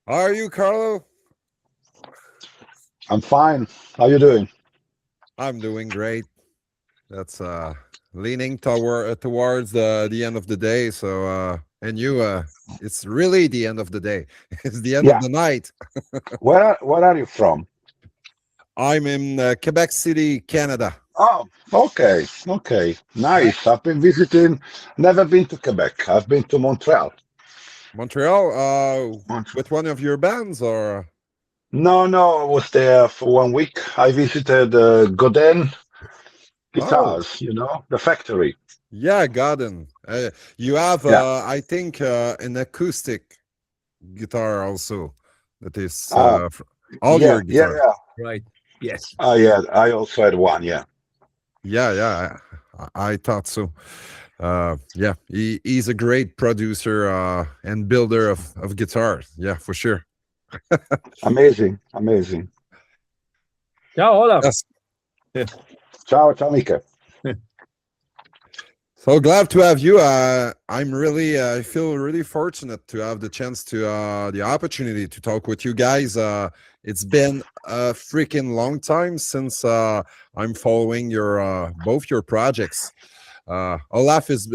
How are you, Carlo? I'm fine. How you doing? I'm doing great. That's leaning towards the end of the day. So and you it's really the end of the day. It's the end of Yeah. the night. Where are you from? I'm in Quebec City, Canada. Oh, okay. Okay. Nice. I've been visiting, never been to Quebec. I've been to Montreal. Montreal, Montreal. with one of your bands or No, no, I was there for 1 week. I visited Godin oh Guitars, the factory. yeah, Garden. You have Yeah. I think an acoustic guitar also. That is Uh, all yeah, your yeah, guitars. yeah. Right. Yes. Yeah, I also had one, yeah. Yeah, yeah, I thought so. Yeah, he's a great producer and builder of guitars. Yeah, for sure. Amazing, amazing. Ciao, Olaf. Yes. Ciao, ciao, Mika. So glad to have you. I feel really fortunate to have the chance to the opportunity to talk with you guys. It's been a freaking long time since I'm following your both your projects. Olaf is.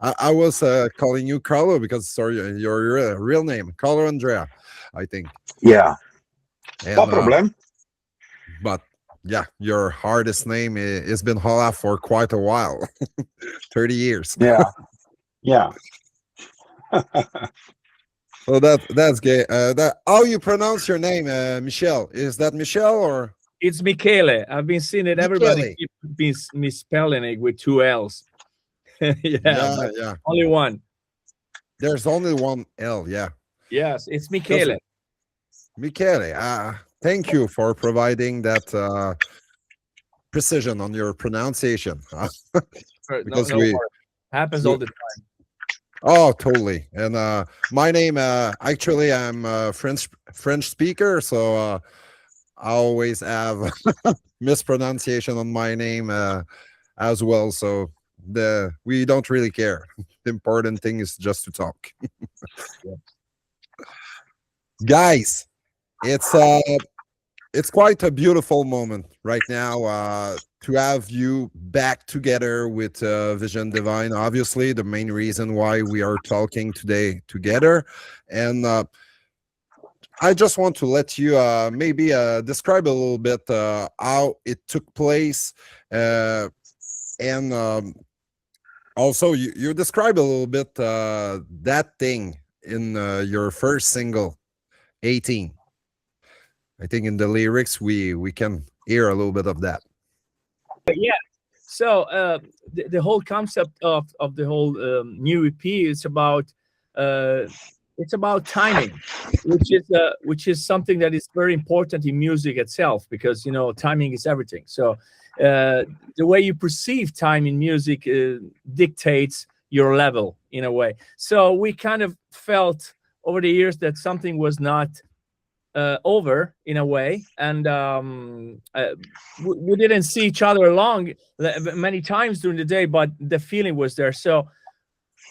I was calling you Carlo because sorry, your real name, Carlo Andrea, I think. Yeah, no And problem. but yeah, your hardest name has been Olaf for quite a while, 30 years. Yeah, yeah. So that's gay. That how you pronounce your name, Michelle? Is that Michelle or It's Michele. I've been seeing it. Everybody Michele? keeps misspelling it with two L's. Yeah, Yeah, but yeah. only one. There's only one L. Yeah, Yes, it's that's Michele. Michele. Thank you for providing that precision on your pronunciation. No, Because no we, worries. Happens we all the time. oh totally. And my name actually I'm a French speaker, so I always have mispronunciation on my name as well. So we don't really care. The important thing is just to talk, Yeah. guys. It's it's quite a beautiful moment right now to have you back together with Vision Divine. Obviously, the main reason why we are talking today together, and I just want to let you maybe describe a little bit how it took place, and also you describe a little bit that thing in your first single, 18. I think in the lyrics we can hear a little bit of that. Yeah. So the whole concept of the whole new EP is about uh, it's about timing, which is something that is very important in music itself because timing is everything. So the way you perceive time in music dictates your level in a way. So we kind of felt over the years that something was not over in a way, and we didn't see each other long many times during the day, but the feeling was there. So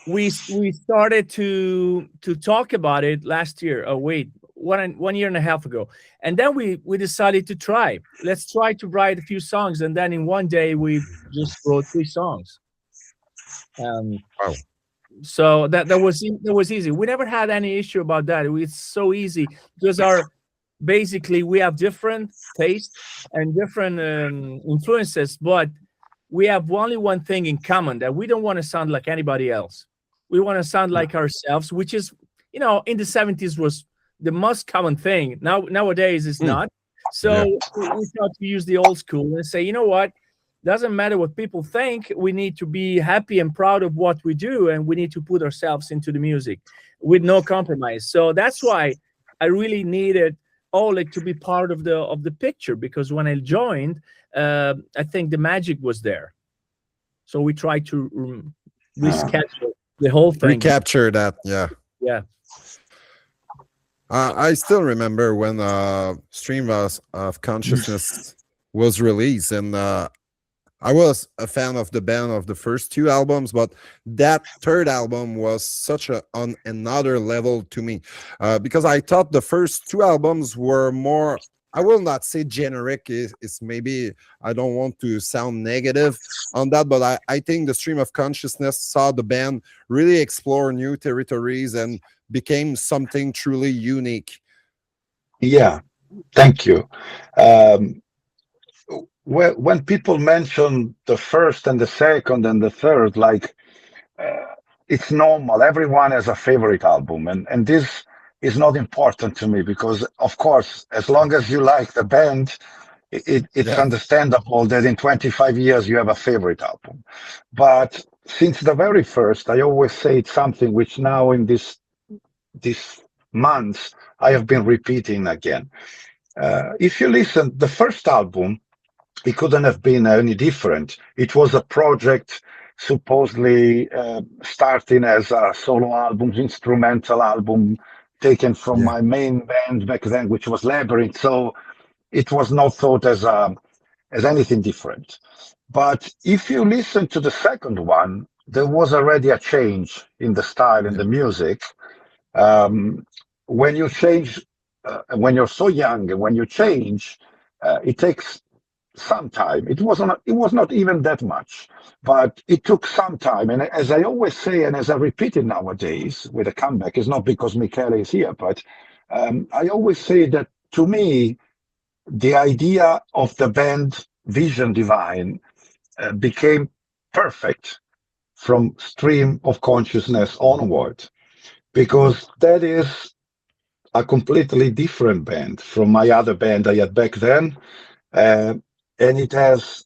we started to talk about it last year. Oh wait, 1 year and a half ago, and then we decided to try. Let's try to write a few songs, and then in one day we just wrote 3 songs. Um, Wow. so that was easy. We never had any issue about that. It's so easy because our basically we have different taste and different influences, but we have only one thing in common, that we don't want to sound like anybody else. We want to sound like ourselves, which is in the 70s was the most common thing. Nowadays it's Hmm. not. Yeah. So we thought to use the old school and say, you know what, doesn't matter what people think, we need to be happy and proud of what we do, and we need to put ourselves into the music with no compromise. So that's why I really needed Oleg to be part of the picture, because when I joined, I think the magic was there. So we tried to Uh, reschedule the whole thing. Recapture that. Yeah. Yeah. I still remember when Stream of Consciousness was released, and I was a fan of the band of the first two albums, but that third album was such a on another level to me, because I thought the first two albums were more. I will not say generic. Is maybe I don't want to sound negative on that, but I think the Stream of Consciousness saw the band really explore new territories and became something truly unique. Yeah, thank you. Um, when people mention the first and the second and the third, like it's normal. Everyone has a favorite album, and this is not important to me because, of course, as long as you like the band, it's Yeah, understandable that in 25 years you have a favorite album. But since the very first, I always say it's something which now in this months I have been repeating again. If you listen, the first album, it couldn't have been any different. It was a project supposedly starting as a solo album, instrumental album taken from yeah, my main band back then, which was Labyrinth. So it was not thought as anything different. But if you listen to the second one, there was already a change in the style and yeah, the music. Um, when you change, when you're so young, and when you change, it takes some time. It was not even that much, but it took some time. And as I always say, and as I repeat it nowadays with a comeback, it's not because Michele is here, but I always say that to me, the idea of the band Vision Divine became perfect from Stream of Consciousness onward, because that is a completely different band from my other band I had back then. Uh, and it has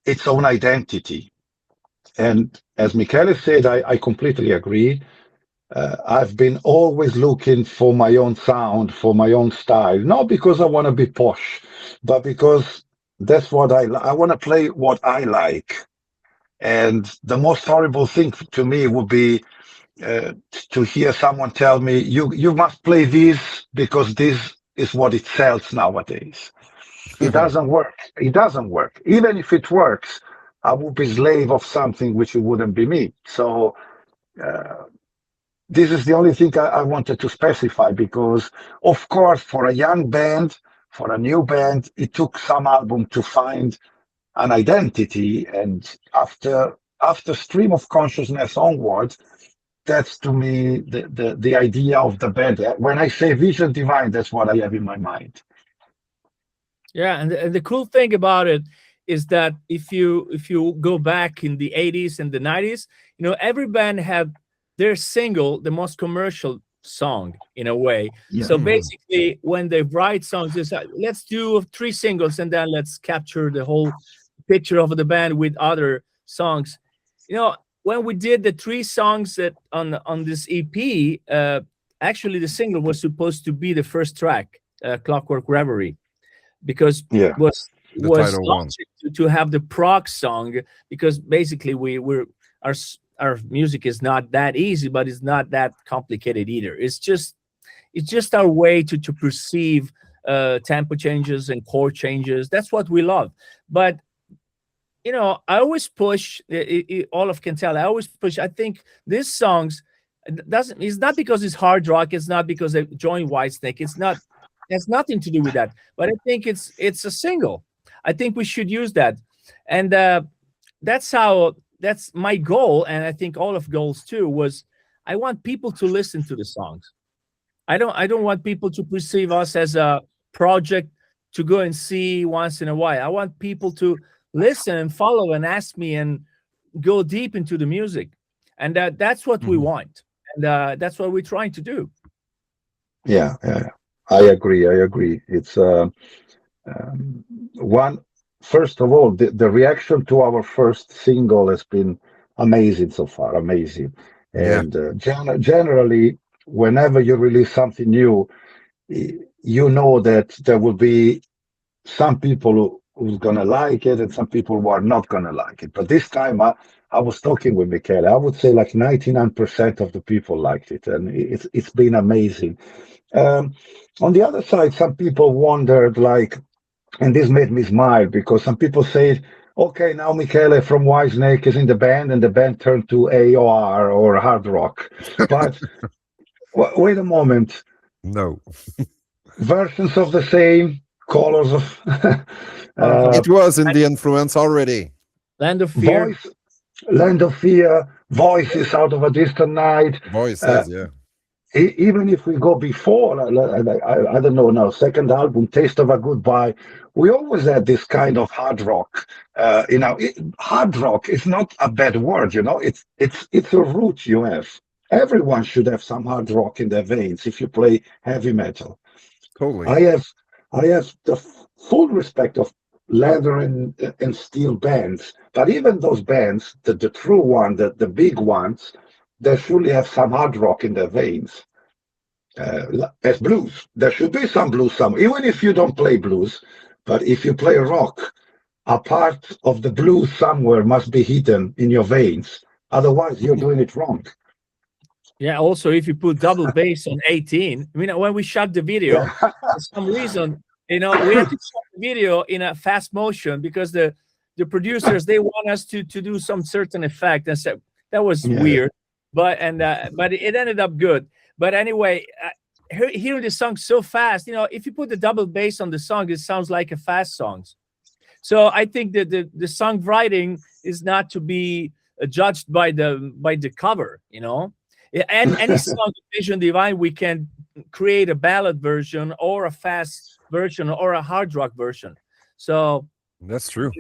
its own identity. And as Michele said, I completely agree. I've been always looking for my own sound, for my own style, not because I want to be posh, but because that's what I want to play what I like. And the most horrible thing to me would be to hear someone tell me, you must play this because this is what it sells nowadays. It doesn't work. It doesn't work. Even if it works, I would be slave of something which it wouldn't be me. So this is the only thing I wanted to specify because, of course, for a young band, for a new band, it took some album to find an identity. And after Stream of Consciousness onwards, that's to me the idea of the band. When I say Vision Divine, that's what I have in my mind. Yeah, and the cool thing about it is that if you go back in the 80s and the 90s, every band had their single, the most commercial song in a way. Yeah. So basically, when they write songs, it's like, let's do 3 singles and then let's capture the whole picture of the band with other songs. When we did the 3 songs that on this EP, actually the single was supposed to be the first track, Clockwork Reverie, because Yeah. was the title one. logic to have the prog song, because basically our music is not that easy, but it's not that complicated either. It's just our way to perceive tempo changes and chord changes. That's what we love. But I always push. Olaf can tell. I always push. I think these songs it's not because it's hard rock. It's not because they joined Whitesnake. It's not. It has nothing to do with that. But I think it's a single. I think we should use that, and that's my goal. And I think Olaf's goals too was I want people to listen to the songs. I don't want people to perceive us as a project to go and see once in a while. I want people to listen and follow and ask me and go deep into the music, and that's what we want, and that's what we're trying to do. Yeah. I agree. It's one. First of all, the reaction to our first single has been amazing so far. Amazing, Yeah. and generally, whenever you release something new, you know that there will be some people who's gonna like it and some people who are not gonna like it. But this time, I was talking with Michele. I would say like 99% of the people liked it, and it's been amazing. Um, on the other side, some people wondered, like, and this made me smile because some people say, okay, now Michele from Whitesnake is in the band, and the band turned to AOR or hard rock. But wait a moment, No, versions of the same, colors of Uh-huh. it was in the influence already. Land of Fear. voice, Land of Fear, Voices Out of a Distant Night. Uh, Voices, yeah. Even if we go before, I don't know now, second album, Taste of a Goodbye, we always had this kind of hard rock. Hard rock is not a bad word, it's a root you have. Everyone should have some hard rock in their veins if you play heavy metal. Totally. I have I have the full respect of leather and steel bands, but even those bands, the true one, the big ones, they surely have some hard rock in their veins. As blues, there should be some blues somewhere, even if you don't play blues. But if you play rock, a part of the blues somewhere must be hidden in your veins. Otherwise, you're doing it wrong. Yeah. Also, if you put double bass on 18, I mean, when we shot the video, for some reason, we had to shot the video in a fast motion because the producers, they want us to do some certain effect, and so that was weird. But it ended up good. But anyway, hearing the song so fast, if you put the double bass on the song, it sounds like a fast song. So I think that the songwriting is not to be judged by the cover, And any song of Vision Divine, we can create a ballad version or a fast version or a hard rock version. So that's true.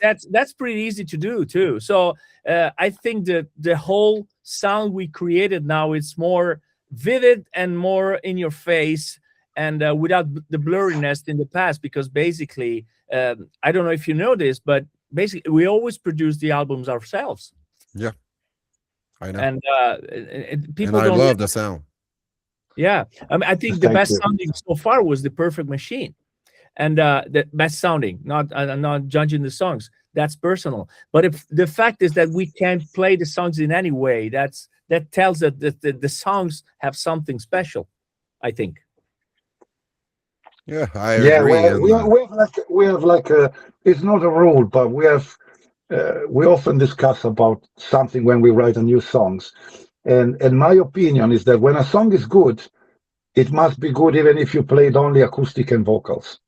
That's pretty easy to do too. So I think that the whole sound we created now, it's more vivid and more in your face, and without the blurriness in the past. Because basically, I don't know if you know this, but basically we always produce the albums ourselves. Yeah, I know. And people and I don't love the sound. Yeah, I mean, I think the best sounding so far was The Perfect Machine, and the best sounding. I'm not judging the songs. That's personal. But if the fact is that we can't play the songs in any way, that tells that the songs have something special, I think. Yeah, I agree. We have like a. It's not a rule, but we have. We often discuss about something when we write a new songs, and my opinion is that when a song is good, it must be good even if you played only acoustic and vocals.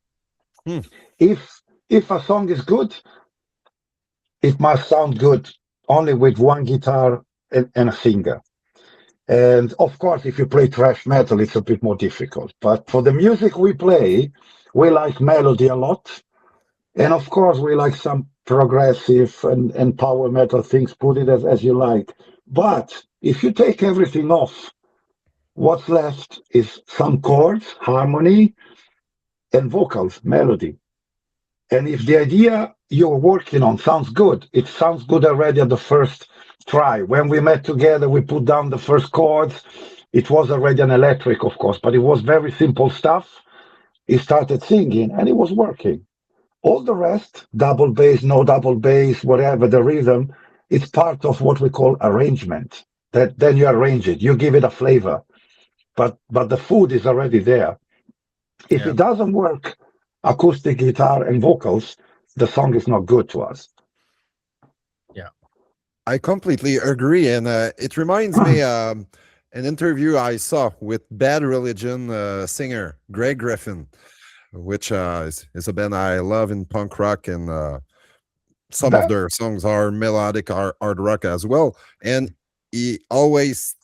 If a song is good, it must sound good only with one guitar and a singer. And of course, if you play thrash metal, it's a bit more difficult. But for the music we play, we like melody a lot. And of course, we like some progressive and power metal things, put it as you like. But if you take everything off, what's left is some chords, harmony, and vocals, melody. And if the idea you're working on sounds good, it sounds good already at the first try. When we met together, we put down the first chords. It was already an electric, of course, but it was very simple stuff. He started singing, and it was working. All the rest, double bass, no double bass, whatever, the rhythm, it's part of what we call arrangement. That then you arrange it, you give it a flavor. But the food is already there. If it doesn't work, acoustic guitar and vocals, the song is not good to us. Yeah, I completely agree, and it reminds me an interview I saw with Bad Religion singer Greg Griffin, which is a band I love in punk rock, and some of their songs are melodic, hard rock as well. And he always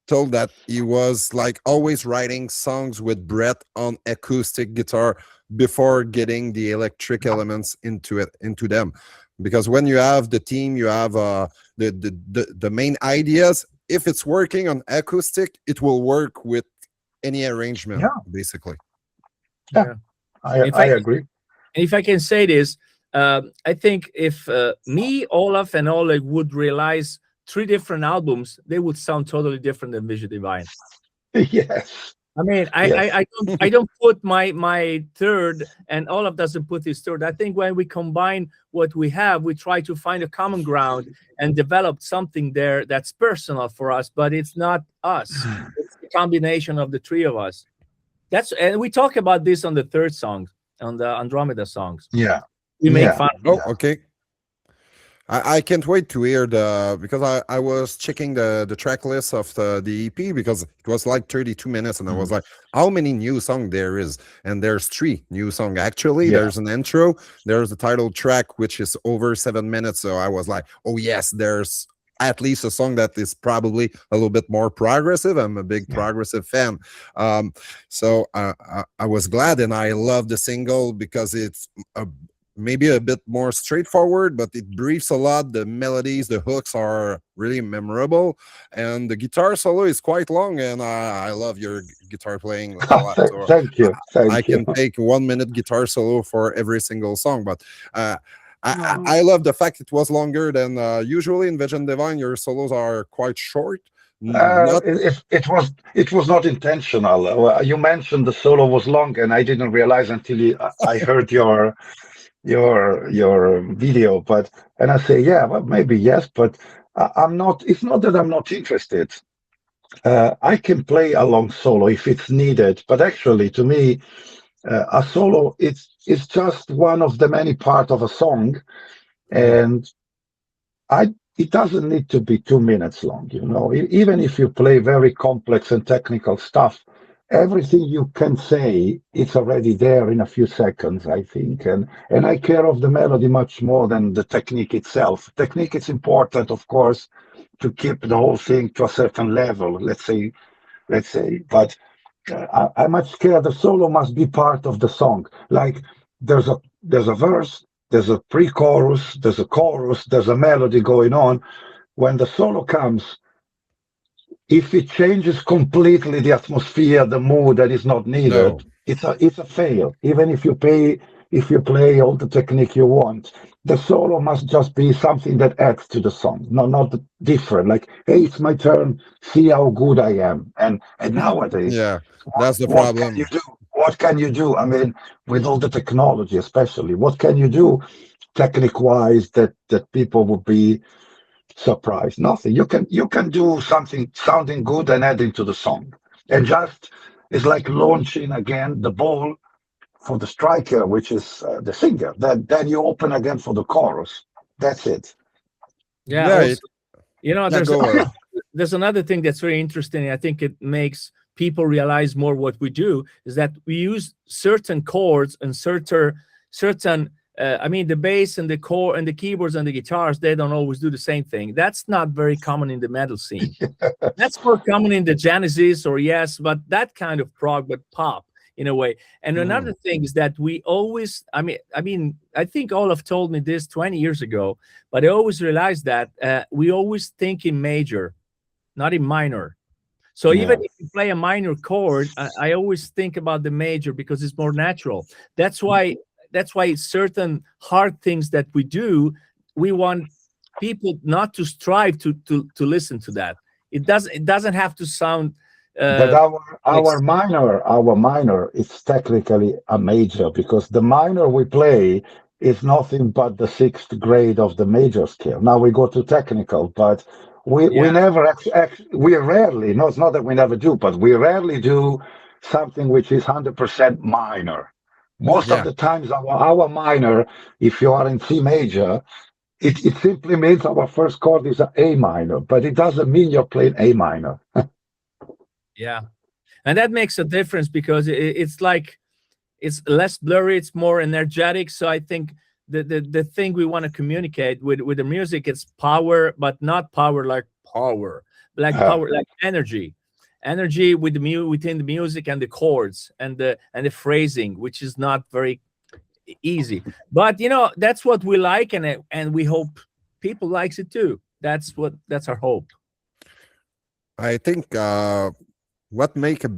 told that he was like always writing songs with Brett on acoustic guitar before getting the electric elements into them, because when you have the team, you have the main ideas. If it's working on acoustic, it will work with any arrangement, basically. Yeah, I agree. And if I can say this, I think if me, Olaf, and Oleg would realize 3 different albums, they would sound totally different than Vision Divine. Yes. I mean, I don't put my third, and Olaf doesn't put his third. I think when we combine what we have, we try to find a common ground and develop something there that's personal for us, but it's not us. It's the combination of the 3 of us. And we talk about this on the third song, on the Andromeda songs. Yeah. we make Yeah. fun. Oh, okay. I can't wait to hear because I was checking the track list of the EP because it was like 32 minutes and I was Mm. like, how many new song there is? And there's 3 new song actually. Yeah. There's an intro, there's the title track which is over 7 minutes. So I was like, oh yes, there's at least a song that is probably a little bit more progressive. I'm a big Yeah. progressive fan. So I was glad and I love the single because it's maybe a bit more straightforward, but it briefs a lot. The melodies, the hooks are really memorable, and the guitar solo is quite long. And I love your guitar playing a lot. So Thank you. I Thank you. can take 1 minute guitar solo for every single song. But I love the fact it was longer than usually in Vision Divine. Your solos are quite short. Not It was not intentional. You mentioned the solo was long, and I didn't realize until I heard your video. But and I say, yeah, well, maybe yes, but I'm not. It's not that I'm not interested. I can play a long solo if it's needed, but actually, to me, a solo it's just one of the many part of a song, and I it doesn't need to be 2 minutes long, you know. Even if you play very complex and technical stuff, everything you can say it's already there in a few seconds, I think. And I care of the melody much more than the technique itself. Technique is important, of course, to keep the whole thing to a certain level, let's say. But I much care the solo must be part of the song. Like there's a verse, there's a pre-chorus, there's a chorus, there's a melody going on. When the solo comes, if it changes completely the atmosphere, the mood that is not no. needed, it's a fail. Even if you play all the technique you want, the solo must just be something that adds to the song, not different. Like, hey, it's my turn. See how good I am. And nowadays, Yeah, that's the what can you problem. do? What can you do? I mean, with all the technology, especially, what can you do, technique wise, that people would be surprised? Nothing. You can do something sounding good and add into the song, and just it's like launching again the ball for the striker, which is the singer. Then you open again for the chorus. That's it. Yeah. Yeah, Also, yeah, go ahead. there's another thing that's very interesting. I think it makes people realize more what we do is that we use certain chords and certain. I mean, the bass and the core and the keyboards and the guitars, they don't always do the same thing. That's not very common in the metal scene. That's more common in the Genesis or yes, but that kind of prog, but pop in a way. And another thing is that we always, I think Olaf told me this 20 years ago, but I always realized that we always think in major, not in minor. So Yeah. even if you play a minor chord, I always think about the major because it's more natural. That's why certain hard things that we do, we want people not to strive to listen to that. It doesn't have to sound But like our minor is technically a major because the minor we play is nothing but the sixth grade of the major scale. Now we go to technical, but we yeah, never we rarely, no, it's not that we never do, but we rarely do something which is 100% minor. Most of Yeah, the times our minor, if you are in C major, it simply means our first chord is A minor, but it doesn't mean you're playing A minor. yeah. And that makes a difference because it's like it's less blurry, it's more energetic. So I think the thing we want to communicate with the music is power, but not power like Uh, power like energy with the within the music and the chords and the phrasing, which is not very easy. But that's what we like, and we hope people likes it too. That's our hope. I think what make a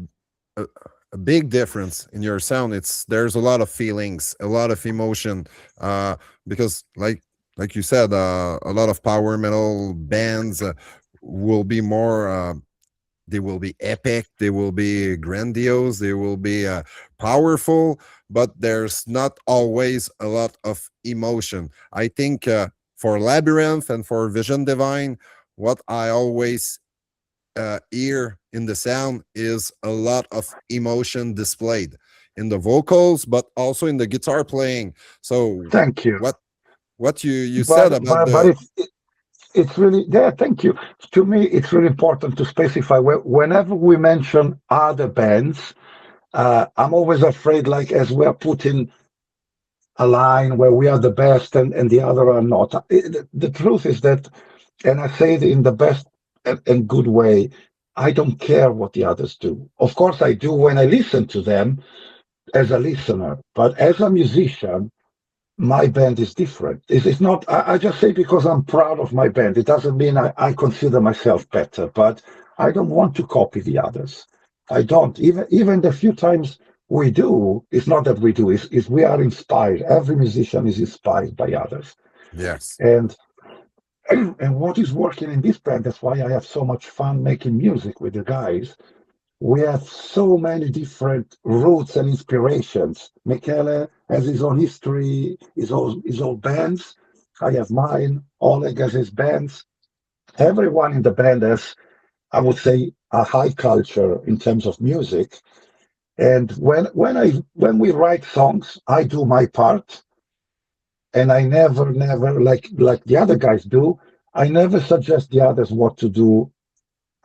a big difference in your sound. It's there's a lot of feelings, a lot of emotion, because like you said, a lot of power metal bands will be more. They will be epic, they will be grandiose, they will be powerful, but there's not always a lot of emotion. I think for Labyrinth and for Vision Divine, what I always hear in the sound is a lot of emotion displayed. in the vocals, but also in the guitar playing. So Thank you. what you said about But it's really, yeah, thank you. To me, it's really important to specify whenever we mention other bands, I'm always afraid, like, as we're putting a line where we are the best and the other are not. The truth is that, and I say it in the best and good way, I don't care what the others do. Of course, I do when I listen to them as a listener, but as a musician, my band is different. It's not, I just say because I'm proud of my band. It doesn't mean I consider myself better, but I don't want to copy the others. I don't. Even the few times we do, it's not that we do, it's we are inspired. Every musician is inspired by others. yes. And and what is working in this band, that's why I have so much fun making music with the guys. We have so many different roots and inspirations. Michele has his own history, his own bands. I have mine. Oleg has his bands. Everyone in the band has, I would say, a high culture in terms of music. And when we write songs, I do my part, and I never like the other guys do. I never suggest the others what to do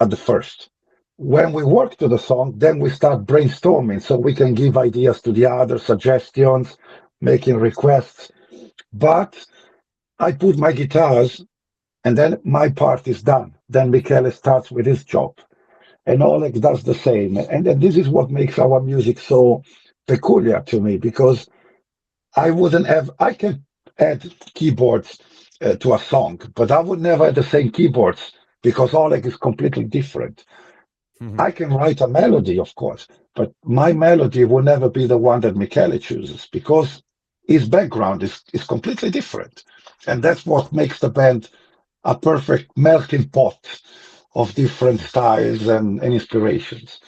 at the first. When we work to the song, then we start brainstorming so we can give ideas to the other, suggestions, making requests. But I put my guitars, and then my part is done. Then Michele starts with his job, and Oleg does the same. And this is what makes our music so peculiar to me, because I can add keyboards to a song, but I would never add the same keyboards because Oleg is completely different. I can write a melody, of course, but my melody will never be the one that Michele chooses because his background is completely different. And that's what makes the band a perfect melting pot of different styles and inspirations.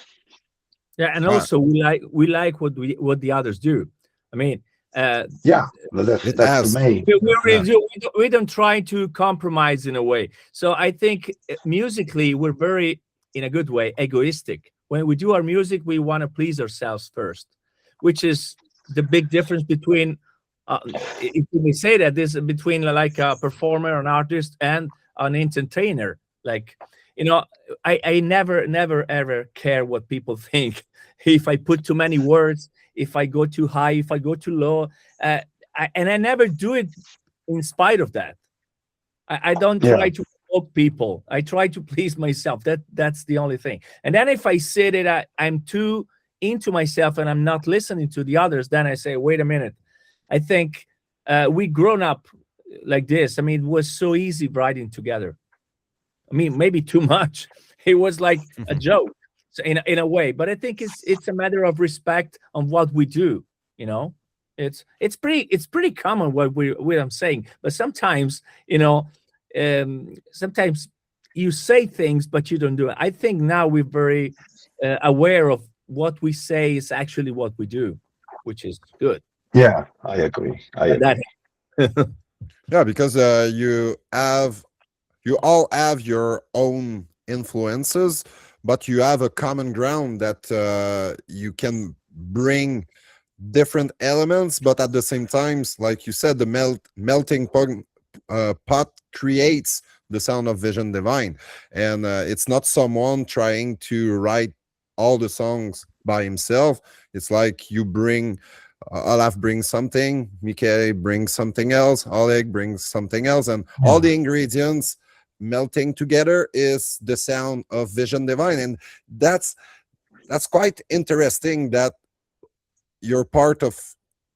Yeah, and also we like what the others do. I mean, Yeah, that's the main. we really do. We don't try to compromise in a way. So I think musically we're very, in a good way, egoistic. When we do our music, we want to please ourselves first, which is the big difference between, if we say that, this between like a performer, an artist, and an entertainer. Like, I never ever care what people think. If I put too many words, if I go too high, if I go too low, and I never do it in spite of that. I don't try to provoke people. I try to please myself. That's the only thing. And then if I say that I'm too into myself and I'm not listening to the others, then I say, wait a minute. I think we grown up like this. I mean, it was so easy writing together. I mean, maybe too much. It was like a joke, so in a way. But I think it's a matter of respect on what we do. It's pretty common what I'm saying. But sometimes, sometimes you say things, but you don't do it. I think now we're very aware of what we say is actually what we do, which is good. Yeah, I agree. Yeah, because you all have your own influences, but you have a common ground that you can bring different elements, but at the same time, like you said, the melting pot creates the sound of Vision Divine. And it's not someone trying to write all the songs by himself. It's like you bring Olaf brings something, Michele brings something else, Oleg brings something else, and all the ingredients melting together is the sound of Vision Divine. And that's quite interesting that you're part of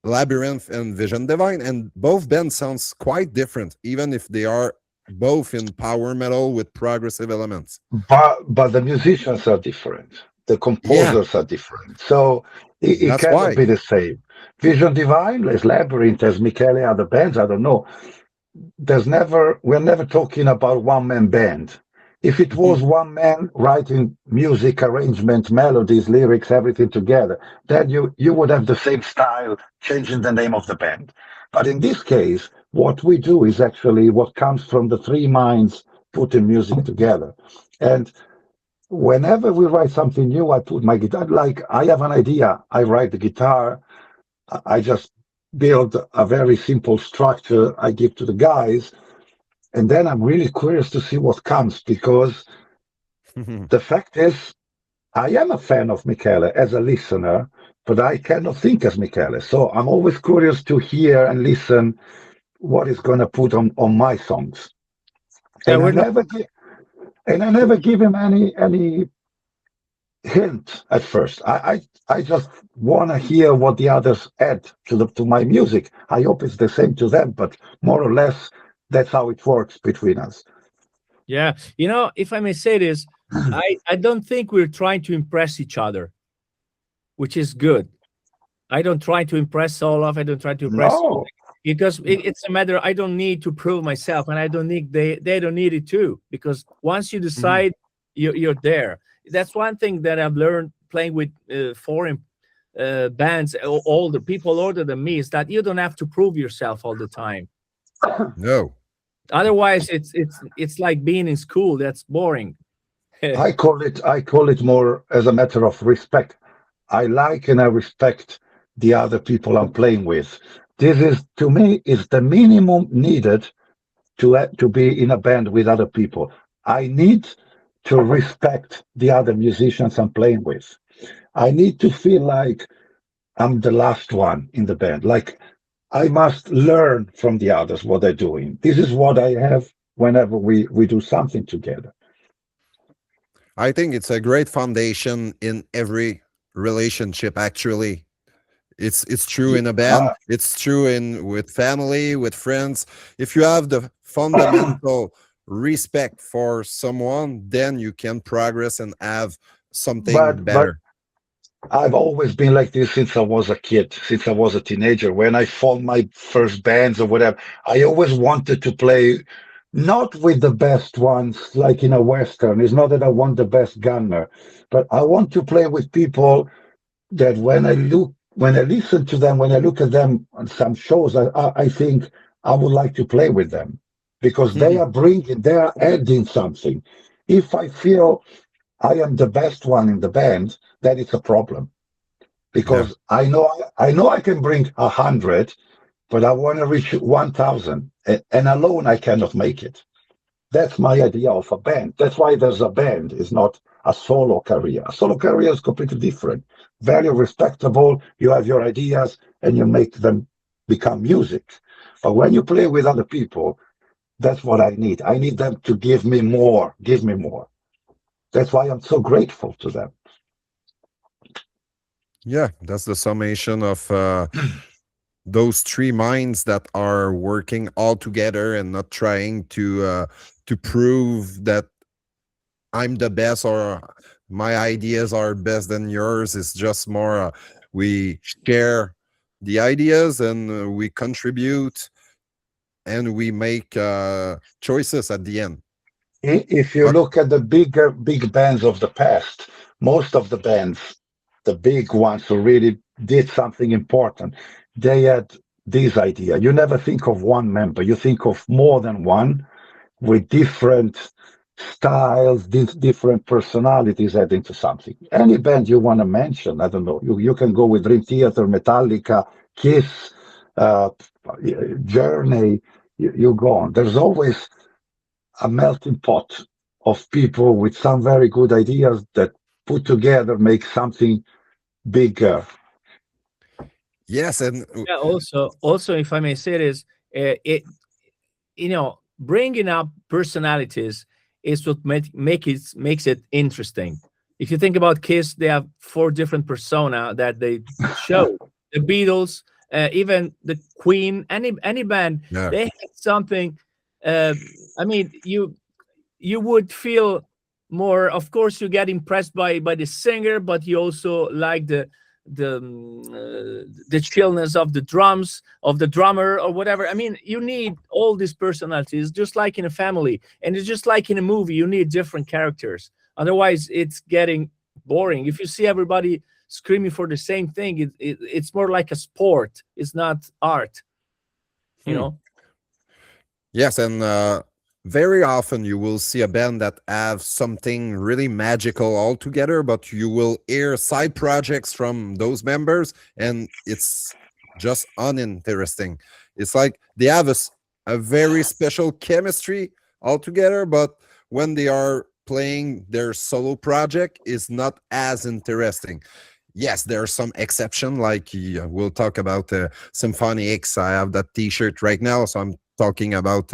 Labyrinth and Vision Divine, and both bands sounds quite different, even if they are both in power metal with progressive elements. But the musicians are different. The composers are different. So it cannot be the same. Vision Divine, as Labyrinth, as Michele, other bands, I don't know. We're never talking about one-man band. If it was one man writing music, arrangement, melodies, lyrics, everything together, then you would have the same style, changing the name of the band. But in this case, what we do is actually what comes from the three minds putting music together. And whenever we write something new, I put my guitar. Like I have an idea, I write the guitar. I just build a very simple structure. I give to the guys, and then I'm really curious to see what comes because the fact is, I am a fan of Michele as a listener, but I cannot think as Michele. So I'm always curious to hear and listen what is going to put on my songs. Yeah, And I we're not. never give, and I never give him any hint at first. I just want to hear what the others add to my music. I hope it's the same to them, but more or less that's how it works between us. Yeah, if I may say this, I don't think we're trying to impress each other, which is good. I don't try to impress Olaf. I don't try to impress Oleg, No, because it's a matter. I don't need to prove myself, and I don't need they don't need it too. Because once you Mhm. decide, you're there. That's one thing that I've learned playing with foreign bands, older people older than me, is that you don't have to prove yourself all the time. No. Otherwise, it's like being in school. That's boring. I call it more as a matter of respect. I like and I respect the other people I'm playing with. This is to me is the minimum needed to be in a band with other people. I need to respect the other musicians I'm playing with. I need to feel like I'm the last one in the band. Like I must learn from the others what they're doing. This is what I have whenever we do something together. I think it's a great foundation in every relationship actually. It's true in a band, Uh, it's true in with family, with friends. If you have the fundamental respect for someone, then you can progress and have something but better. I've always been like this since I was a kid, since I was a teenager. When I formed my first bands or whatever, I always wanted to play not with the best ones, like in a Western. It's not that I want the best gunner, but I want to play with people that when I listen to them, when I look at them on some shows, I think I would like to play with them because they are adding something. If I feel I am the best one in the band, then it's a problem Yeah. because I know I can bring 100, but I want to reach 1,000, and alone I cannot make it. That's my idea of a band. That's why there's a band. It's not a solo career. A solo career is completely different. Very respectable. You have your ideas and you make them become music. But when you play with other people, that's what I need. I need them to give me more. Give me more. That's why I'm so grateful to them. Yeah, that's the summation of those three minds that are working all together and not trying to prove that I'm the best or my ideas are best than yours. It's just more we share the ideas and we contribute and we make choices at the end. If you But look at the big bands of the past, most of the bands, the big ones who really did something important, they had this idea. You never think of one member, you think of more than one with different styles, different personalities adding to something. Any band you want to mention, I don't know, you can go with Dream Theater, Metallica, Kiss, uh, Journey, you go on. There's always a melting pot of people with some very good ideas that put together make something bigger. yes, and Yeah. Also, if I may say this, it bringing up personalities is what makes it interesting. If you think about Kiss, they have four different persona that they show. The Beatles, even the Queen, any band, yeah, they had something. Uh, I mean, you would feel more. Of course, you get impressed by the singer, but you also like the chillness of the drums of the drummer or whatever. I mean, you need all these personalities, just like in a family, and it's just like in a movie. You need different characters. Otherwise, it's getting boring. If you see everybody screaming for the same thing, it's more like a sport. It's not art. You hmm. know. Yes, and very often you will see a band that have something really magical all together, but you will hear side projects from those members, and it's just uninteresting. It's like they have a very special chemistry all together, but when they are playing their solo project, is not as interesting. Yes, there are some exception, like we'll talk about Symphony X. I have that T-shirt right now, so I'm talking about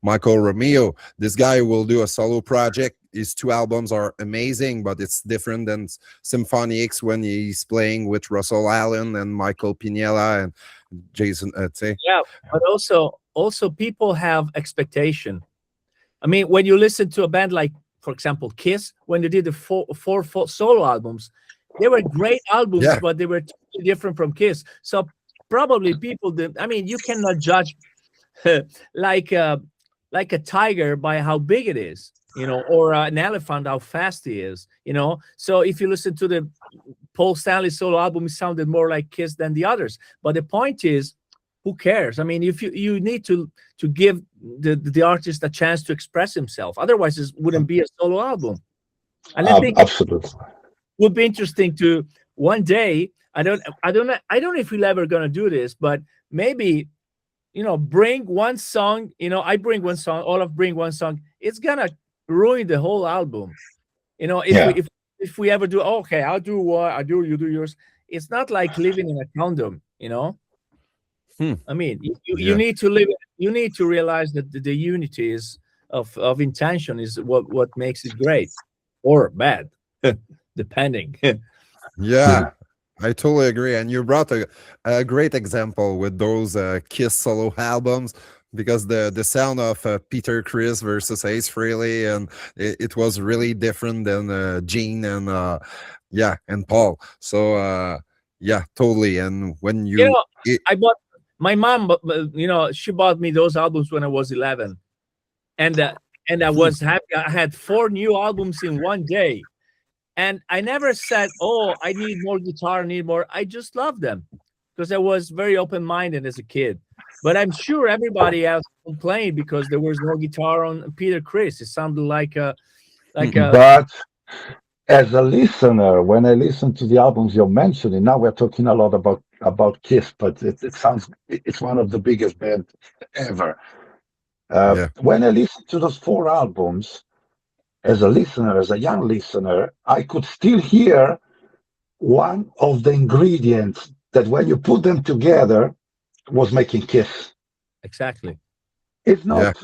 Michael Romeo. This guy will do a solo project. His two albums are amazing, but it's different than Symphony X when he's playing with Russell Allen and Michael Piniella and Jason. Yeah, but also people have expectation. I mean, when you listen to a band like, for example, Kiss, when they did the four solo albums, they were great albums, Yeah. but they were totally different from Kiss. So probably people did. I mean, you cannot judge like a tiger by how big it is, or an elephant how fast he is, So if you listen to the Paul Stanley solo album, it sounded more like Kiss than the others. But the point is, who cares? I mean, if you need to give the artist a chance to express himself, otherwise it wouldn't be a solo album. And I think Absolutely. would be interesting to one day. I don't know if we're ever gonna do this, but maybe bring one song. I bring one song. Olaf bring one song. It's gonna ruin the whole album. If we ever do, okay, I'll do what I do, you do yours. It's not like living in a condom. I mean, you need to live. You need to realize that the unity is of intention is what makes it great or bad, depending. Yeah, I totally agree. And you brought a great example with those Kiss solo albums, because the sound of Peter Criss versus Ace Frehley, and it was really different than Gene and and Paul. So yeah, totally. And when I bought my mom, she bought me those albums when I was 11, and I was happy. I had 4 new albums in one day. And I never said, "Oh, I need more guitar, I need more." I just loved them because I was very open-minded as a kid. But I'm sure everybody else complained because there was no guitar on Peter Criss. It sounded like a. But as a listener, when I listen to the albums you're mentioning, now we're talking a lot about Kiss, but it sounds it's one of the biggest bands ever. When I listen to those 4 albums, as a listener, as a young listener, I could still hear one of the ingredients that when you put them together was making Kiss. Exactly. It's not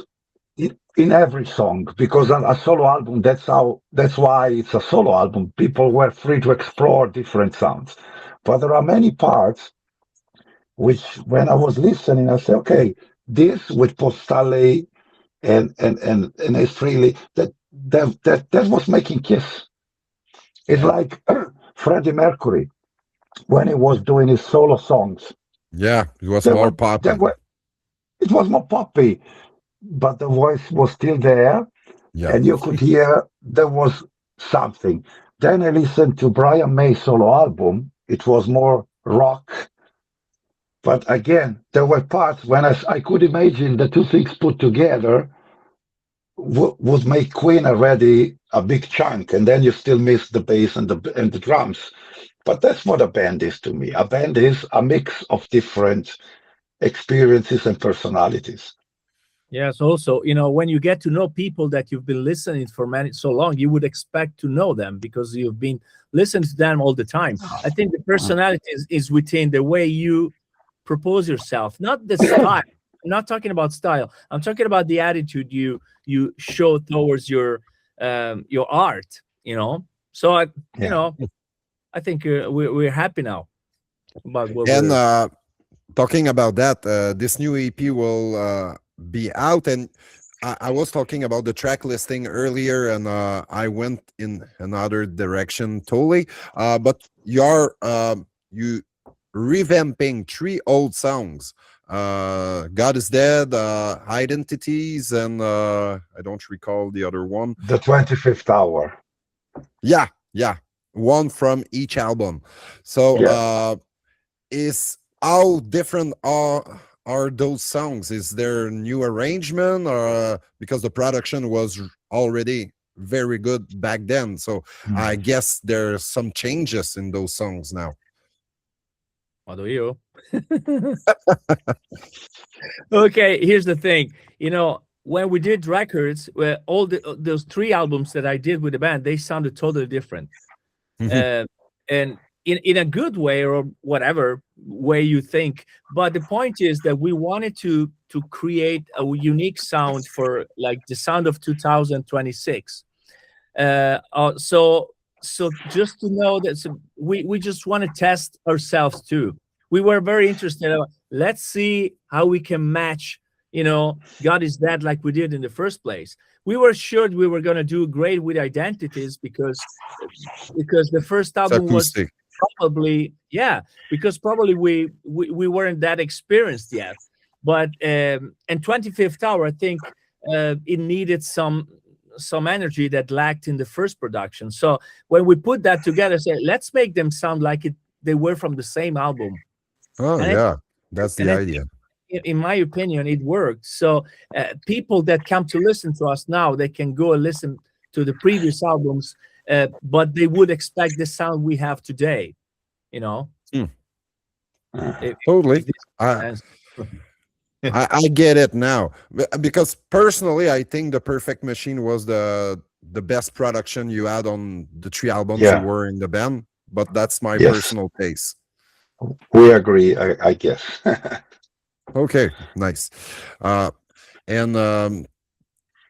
in every song, because a solo album, that's why it's a solo album. People were free to explore different sounds. But there are many parts which, when I was listening, I said, okay, this with Paul Stanley and Ace Frehley, that was making Kiss. It's like Freddie Mercury when he was doing his solo songs. Yeah, it was more poppy. It was more poppy, but the voice was still there, and you could hear there was something. Then I listened to Brian May's solo album. It was more rock. But again, there were parts when I could imagine the two things put together would make Queen already a big chunk, and then you still miss the bass and the drums. But that's what a band is to me. A band is a mix of different experiences and personalities. Yes, also, when you get to know people that you've been listening for so long, you would expect to know them because you've been listening to them all the time. I think the personality is within the way you propose yourself, not the style. I'm not talking about style. I'm talking about the attitude you show towards your art. So I think we're happy now about what and talking about that. This new EP will be out, and I was talking about the track listing earlier, and I went in another direction totally. But you're revamping 3 old songs. God is Dead, Identities, and I don't recall the other one. The 25th Hour. Yeah, one from each album. So is how different are those songs? Is there new arrangement, or because the production was already very good back then? So I guess there's some changes in those songs now. What do you? Okay, here's the thing. When we did records, where those 3 albums that I did with the band, they sounded totally different. Mhm. And in a good way, or whatever way you think. But the point is that we wanted to create a unique sound for like the sound of 2026. So just to know that, we just want to test ourselves too. We were very interested in, let's see how we can match, God Is Dead, like we did in the first place. We were sure we were going to do great with Identities, because the first It's album was acoustic. probably, yeah, because probably we weren't that experienced yet. But and 25th Hour, I think it needed some energy that lacked in the first production. So when we put that together, say, let's make them sound like they were from the same album. Oh And yeah, that's the idea. in my opinion, it worked. So people that come to listen to us now, they can go and listen to the previous albums, but they would expect the sound we have today. Hmm. If Totally. this I, makes sense. I get it now. Because personally, I think The Perfect Machine was the best production you had on the 3 albums you Yeah. were in the band. But that's my Yes. personal taste. We agree, I guess. Okay, nice. And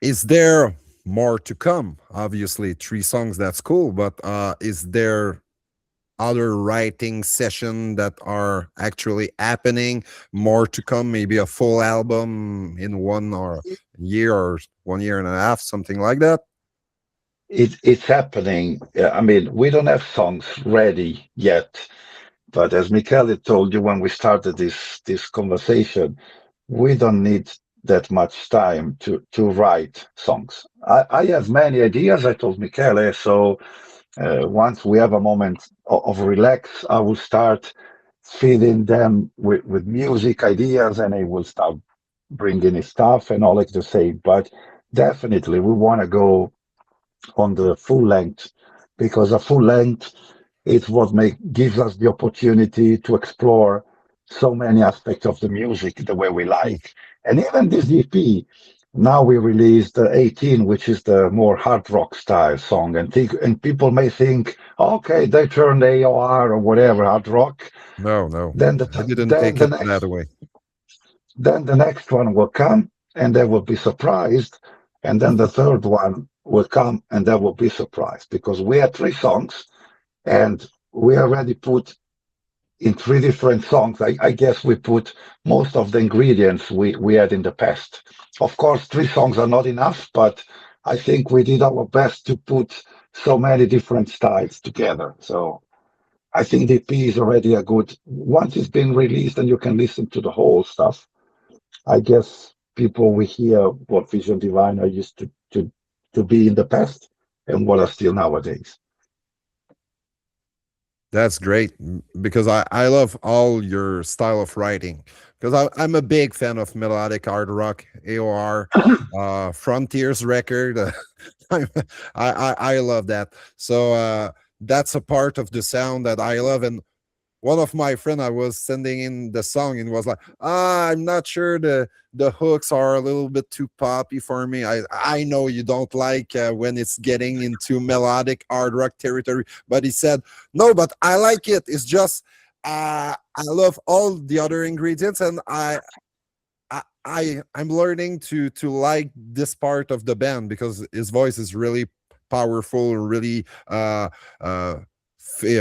is there more to come? Obviously, 3 songs, that's cool. But is there other writing session that are actually happening, more to come, maybe a full album in 1 or year or 1 year and a half, something like that? It's happening. I mean, we don't have songs ready yet, but as Michele told you when we started this conversation, we don't need that much time to write songs. I have many ideas. I told Michele, so once we have a moment of relax, I will start feeding them with music ideas, and I will start bringing in stuff and all like to say. But definitely, we want to go on the full length, because a full length is what gives us the opportunity to explore so many aspects of the music the way we Hmm. like. And even this EP, now we released 18, which is the more hard rock style song. And people may think, okay, they turned AOR or whatever hard rock. No, Then I the didn't then take the it next that way. then the next one will come, and they will be surprised. And then the third one will come, and they will be surprised, because we had 3 songs, and we already put in 3 different songs. I guess we put most of the ingredients we had in the past. Of course, 3 songs are not enough, but I think we did our best to put so many different styles together. So I think the EP is already a good. Once it's been released and you can listen to the whole stuff, I guess people will hear what Vision Diviner used to be in the past and what are still nowadays. That's great, because I love all your style of writing, because I'm a big fan of melodic hard rock, AOR, Frontiers record. I love that. So that's a part of the sound that I love. And one of my friend, I was sending in the song and was like, I'm not sure the hooks are a little bit too poppy for me. I know you don't like when it's getting into melodic hard rock territory, but he said, no, but I like it. It's just I love all the other ingredients, and I'm learning to like this part of the band, because his voice is really powerful, really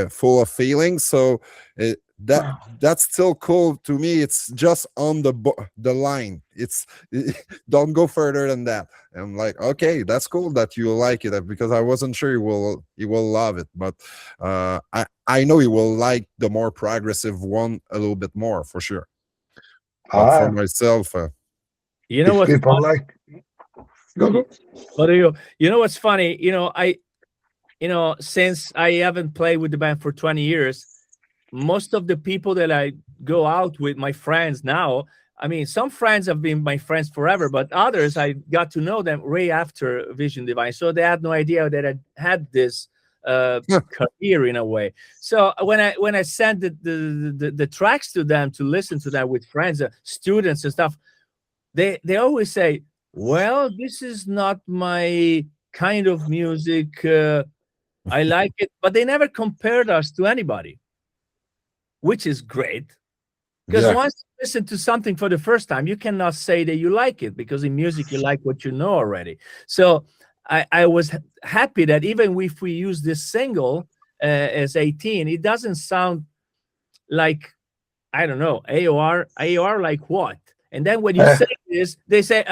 full of feelings. So that's still cool to me. It's just on the line. It's don't go further than that. And I'm like, okay, that's cool that you like it, because I wasn't sure he will love it, but I know he will like the more progressive one a little bit more, for sure. But for Ah, myself, You know if what's people funny? like, go. What do you know what's funny? Since I haven't played with the band for 20 years, most of the people that I go out with, my friends now, I mean, some friends have been my friends forever, but others I got to know them way after Vision Divine. So they had no idea that I had this career in a way. So when I sent the tracks to them to listen to them with friends, students and stuff, they always say, "Well, this is not my kind of music. I like it," but they never compared us to anybody, which is great. Because Yeah. once you listen to something for the first time, you cannot say that you like it, because in music you like what you know already. So I was happy that even if we use this single as 18, it doesn't sound like, I don't know, AOR like what? And then when you say this, they say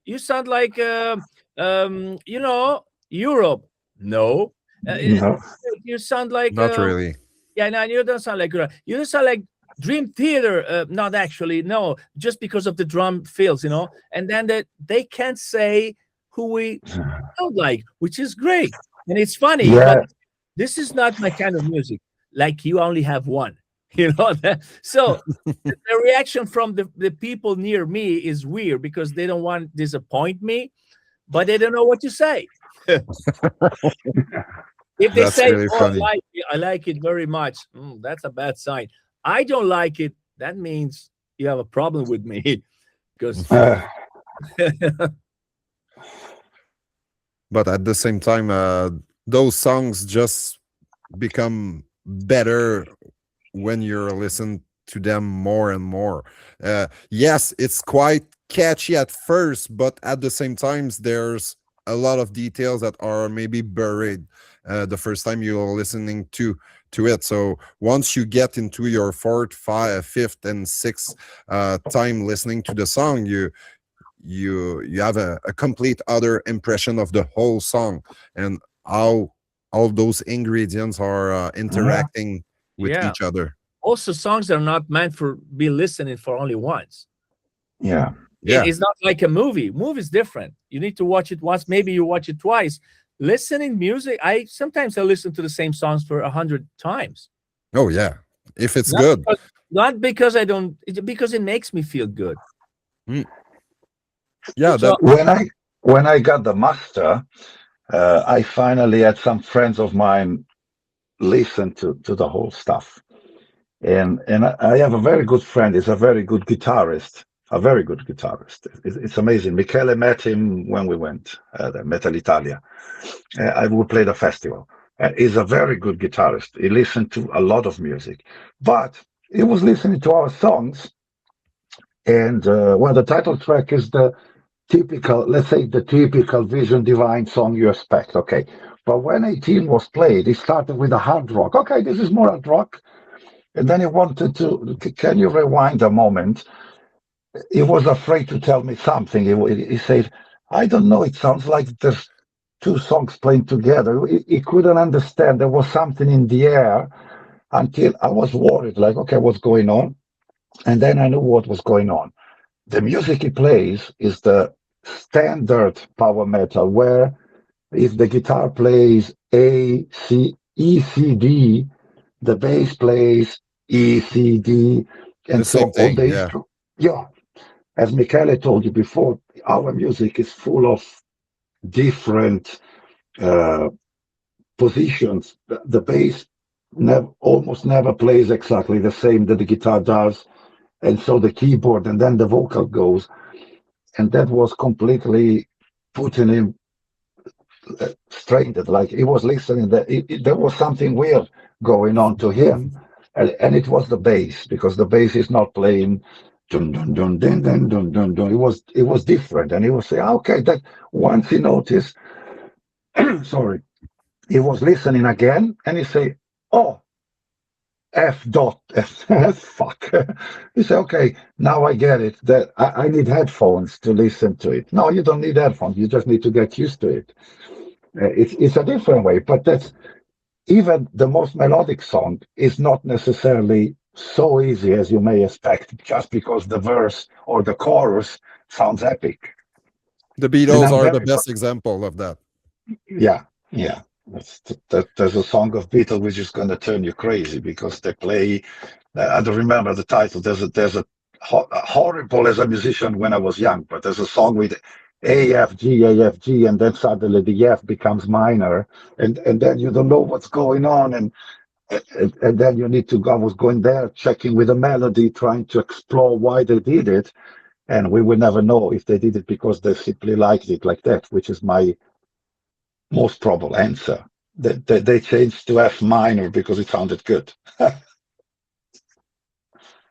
you sound like Europe. No, No. you sound like Not really. yeah, no, you don't sound like Europe. You don't sound like Dream Theater. Not actually, no, just because of the drum fills, And then they can't say who we sound like, which is great. And it's funny, Yeah. but this is not my kind of music. Like, you only have one, So the reaction from the people near me is weird, because they don't want to disappoint me, but they don't know what to say. If they That's say, really "Oh, funny. I like it very much," that's a bad sign. I don't like it. That means you have a problem with me, because But at the same time, those songs just become better when you're listening to them more and more. Yes, it's quite catchy at first, but at the same time, there's a lot of details that are maybe buried the first time you're listening to it. So once you get into your fourth, fifth, and sixth time listening to the song, you have a complete other impression of the whole song and how all those ingredients are interacting with Yeah. each other. Also, songs are not meant for be listening for only once. Yeah. Yeah. It's not like a movie. Movie's different. You need to watch it once, maybe you watch it twice. Listening music, sometimes I listen to the same songs for 100 times. Oh yeah, if it's Not good. Not because I don't, because it makes me feel good. Yeah, So- When I got the master, I finally had some friends of mine listen to the whole stuff, and I have a very good friend. He's a very good guitarist. A very good guitarist. It's amazing. Michele met him when we went the Metal Italia. I would play the festival. He's a very good guitarist. He listened to a lot of music, but he was listening to our songs, and the title track is the typical, let's say, the typical Vision Divine song you expect. Okay, but when 18 was played, he started with a hard rock. Okay, this is more hard rock, and then he wanted to. Can you rewind a moment? He was afraid to tell me something. He said, "I don't know. It sounds like there's two songs playing together." He couldn't understand. There was something in the air until I was worried, like, okay, what's going on? And then I knew what was going on. The music he plays is the standard power metal, where if the guitar plays A, C, E, C, D, the bass plays E, C, D, and The same thing, yeah. yeah. As Michele told you before, our music is full of different positions. The bass almost never plays exactly the same that the guitar does, and so the keyboard and then the vocal goes, and that was completely putting him strained. Like he was listening, there was something weird going on to him, and it was the bass, because the bass is not playing dun dun dun dun dun dun dun dun. It was different, and he was saying, okay, that once he noticed, sorry, he was listening again, and he say, oh, F dot F fuck. He said, okay, now I get it. That I need headphones to listen to it. No, you don't need headphones. You just need to get used to it. It's a different way, but that's even the most melodic song is not necessarily so easy as you may expect, just because the verse or the chorus sounds epic. The Beatles I'm are the very best example of that. Yeah. There's a song of Beatles which is going to turn you crazy, because they play. I don't remember the title. There's a horrible as a musician when I was young, but there's a song with A, F, G, A, F, G, and then suddenly the F becomes minor, and then you don't know what's going on, and then you need to go. I was going there, checking with the melody, trying to explore why they did it, and we will never know if they did it because they simply liked it like that, which is my most probable answer. They changed to F minor because it sounded good.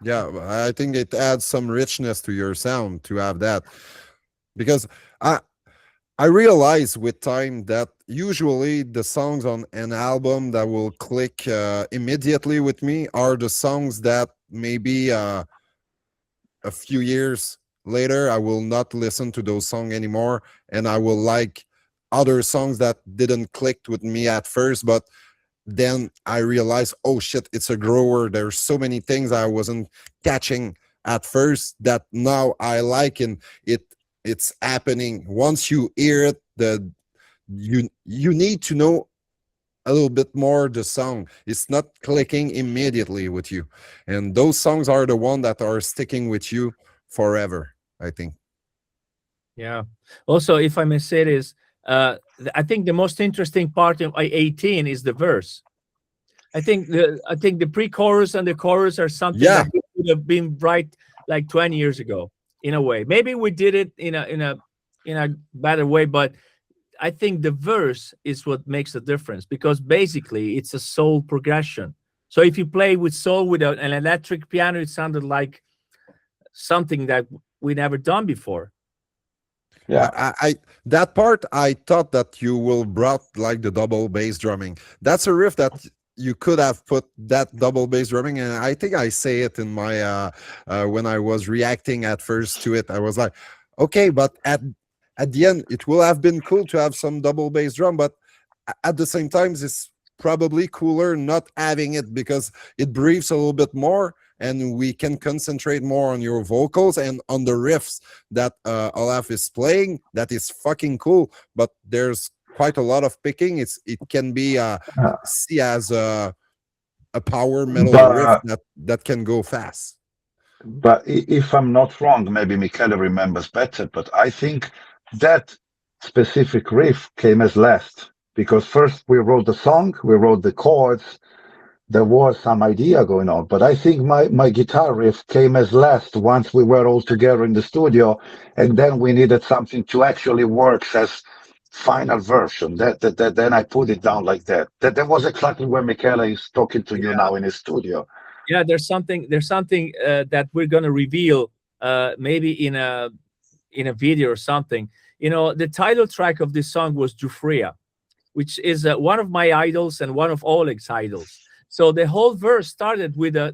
Yeah, I think it adds some richness to your sound to have that, because I realize with time that usually the songs on an album that will click immediately with me are the songs that maybe a few years later I will not listen to those songs anymore, and I will like other songs that didn't click with me at first, but then I realized, oh shit, it's a grower. There's so many things I wasn't catching at first that now I like, and it's happening. Once you hear it, you need to know a little bit more the song. It's not clicking immediately with you, and those songs are the one that are sticking with you forever, I think. Yeah. Also, if I may say this, I think the most interesting part of 18 is the verse. I think the pre-chorus and the chorus are something Yeah. that would have been right like 20 years ago, in a way. Maybe we did it in a better way, but I think the verse is what makes the difference, because basically it's a soul progression. So if you play with soul with an electric piano, it sounded like something that we never done before. Yeah. I that part I thought that you will brought like the double bass drumming. That's a riff that you could have put that double bass drumming, and I think I say it in my when I was reacting at first to it. I was like, okay, but at the end it will have been cool to have some double bass drum, but at the same time it's probably cooler not having it, because it breathes a little bit more and we can concentrate more on your vocals and on the riffs that Olaf is playing. That is fucking cool, but there's quite a lot of picking. It can be see as a power metal riff that can go fast. But if I'm not wrong, maybe Michele remembers better, but I think that specific riff came as last, because first we wrote the song, we wrote the chords, there was some idea going on, but I think my guitar riff came as last once we were all together in the studio, and then we needed something to actually work as final version. Then I put it down like that. That was exactly where Michele is talking to you now in his studio. Yeah, there's something that we're gonna reveal maybe in a video or something. You know, the title track of this song was Jufria, which is one of my idols and one of Oleg's idols. So the whole verse started with a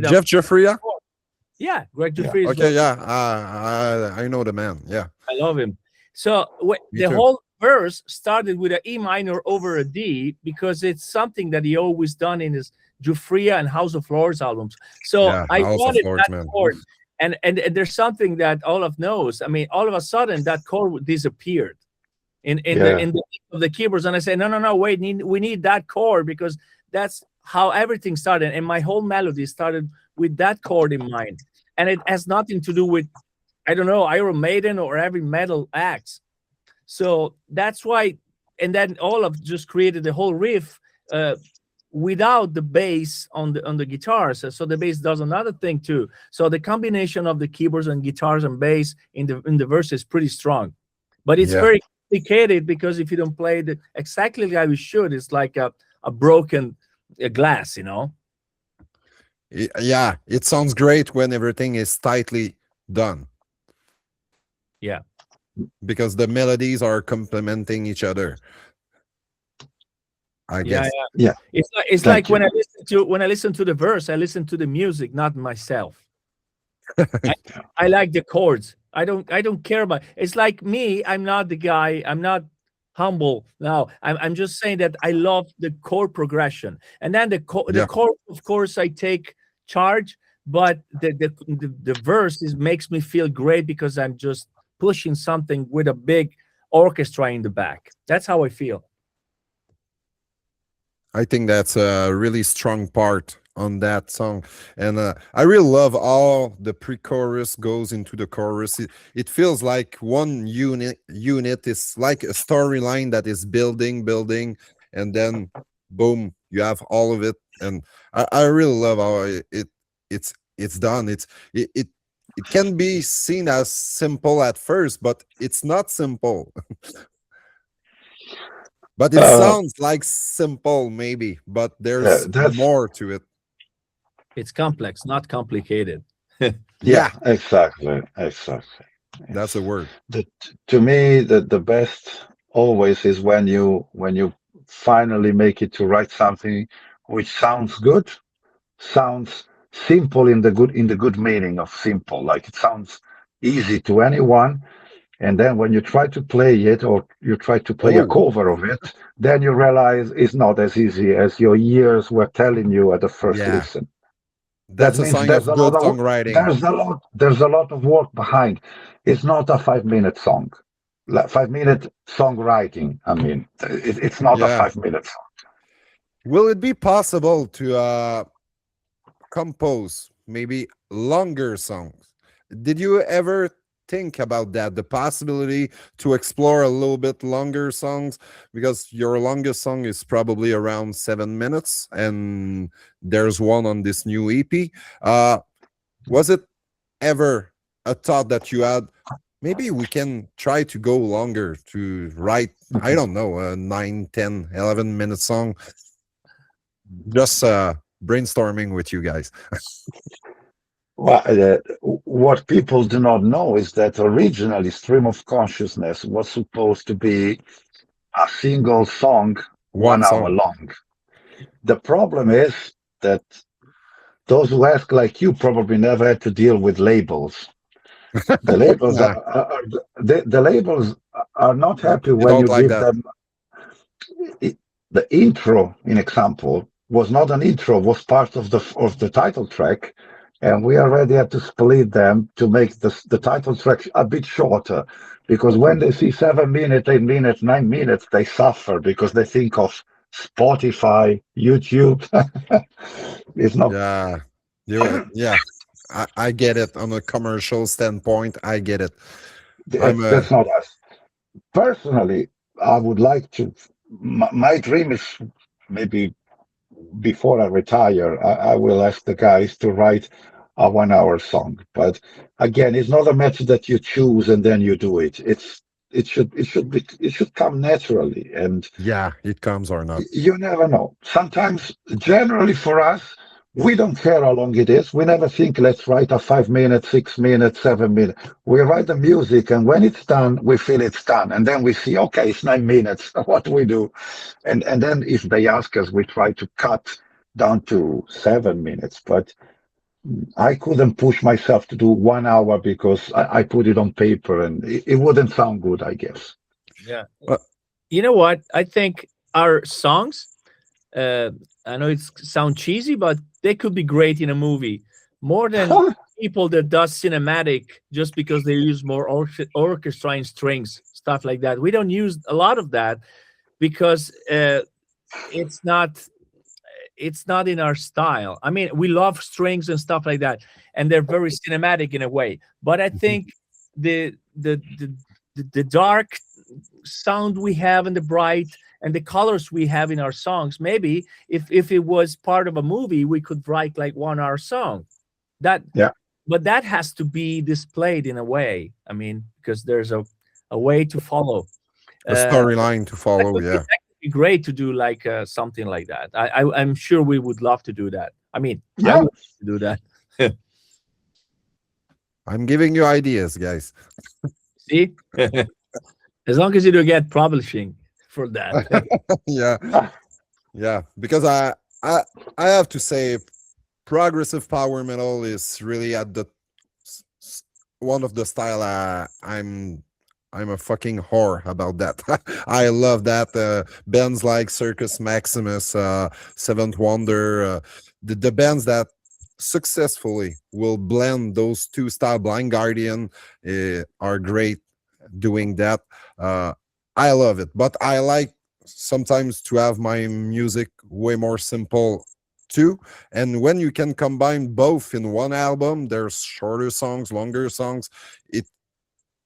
Jeff Jeffria. Yeah, Greg Jeffrey. Okay, yeah, I know the man. Yeah, I love him. So the too. whole verse started with an E minor over a D, because it's something that he always done in his Jufria and House of Lords albums. So Yeah, I House of wanted Lords, that man. chord, and there's something that Olaf knows. I mean, all of a sudden that chord disappeared in the keyboards, and I said, no, wait, we need that chord, because that's how everything started, and my whole melody started with that chord in mind, and it has nothing to do with, I don't know, Iron Maiden or heavy metal acts. So that's why, and then Olaf just created the whole riff without the bass on the guitars. So the bass does another thing too. So the combination of the keyboards and guitars and bass in the verse is pretty strong, but it's very complicated, because if you don't play it exactly like you should, it's like a broken glass, you know. Yeah, it sounds great when everything is tightly done. Yeah, because the melodies are complementing each other, I guess. Yeah. It's like when I listen to the verse, I listen to the music, not myself. I like the chords. I don't care about. It's like me. I'm not the guy. I'm not humble. No, I'm just saying that I love the chord progression, and then the chord, of course, I take charge. But the verse makes me feel great, because I'm just pushing something with a big orchestra in the back. That's how I feel. I think that's a really strong part on that song, and I really love all the pre-chorus goes into the chorus. It feels like one unit is like a storyline that is building, and then boom, you have all of it. And I really love how it's done. It can be seen as simple at first, but it's not simple. But it Uh, sounds like simple, maybe, but yeah, there's that's more to it. It's complex, not complicated. yeah, Yeah, exactly. that's a It's word. the to me the best always is when you finally make it to write something which sounds good, sounds simple in the good meaning of simple, like it sounds easy to anyone. And then when you try to play it or you try to play a Oh, cover of it, then you realize it's not as easy as your ears were telling you at the first yeah, listen. That that's a means sign of good songwriting. there's a lot of work behind. It's not a 5 minute song. 5 minute songwriting. I mean, it's not a Yeah. 5 minute song. Will it be possible to compose maybe longer songs? Did you ever think about that? The possibility to explore a little bit longer songs, because your longest song is probably around 7 minutes, and there's one on this new EP. Was it ever a thought that you had? Maybe we can try to go longer to write, I don't know, a 9, 10, 11 minute song. Just brainstorming with you guys. Well, what people do not know is that originally Stream of Consciousness was supposed to be a single song, One 1 hour song. long. The problem is that those who ask like you probably never had to deal with labels. The labels Nah, the labels are not happy you when don't you like give that. them the intro. In example, was not an intro, was part of the title track, and we already had to split them to make the title track a bit shorter. Because when they see 7 minutes, 8 minutes, 9 minutes, they suffer because they think of Spotify, YouTube. It's not. Yeah. Yeah. I get it on a commercial standpoint. I get it. I'm a That's not us. Personally, I would like to. My dream is maybe before I retire, I will ask the guys to write a 1 hour song. But again, it's not a matter that you choose and then you do it. It should come naturally, and yeah, it comes or not. you never know. Sometimes, generally for us, we don't care how long it is. We never think, let's write a 5 minute, 6 minute, 7 minute. We write the music, and when it's done, we feel it's done. And then we see, okay, it's 9 minutes. What do we do? And then if they ask us, we try to cut down to 7 minutes. But I couldn't push myself to do 1 hour because I put it on paper and it wouldn't sound good, I guess. Yeah. Uh, You know what? I think our songs, uh, I know it sound cheesy, but they could be great in a movie more than people that does cinematic just because they use more orchestra and strings, stuff like that. We don't use a lot of that because it's not it's not in our style. I mean, we love strings and stuff like that, and they're very cinematic in a way. But I think the the the the dark sound we have and the bright and the colors we have in our songs, maybe if it was part of a movie, we could write like 1 hour song. That Yeah. but that has to be displayed in a way. I mean, because there's a way to follow. a Uh, storyline to follow. Yeah. that could be great to do like something like that. I'm sure we would love to do that. I mean, I Yeah. would love to do that. I'm giving you ideas, guys. See, as long as you don't get publishing for that. Yeah. Yeah. Because I I have to say progressive power metal is really at the one of the style I'm a fucking whore about that. I love that. Bands like Circus Maximus, Seventh Wonder, the bands that successfully will blend those two style. Blind Guardian are great doing that. I love it, but I like sometimes to have my music way more simple too. And when you can combine both in one album, there's shorter songs, longer songs.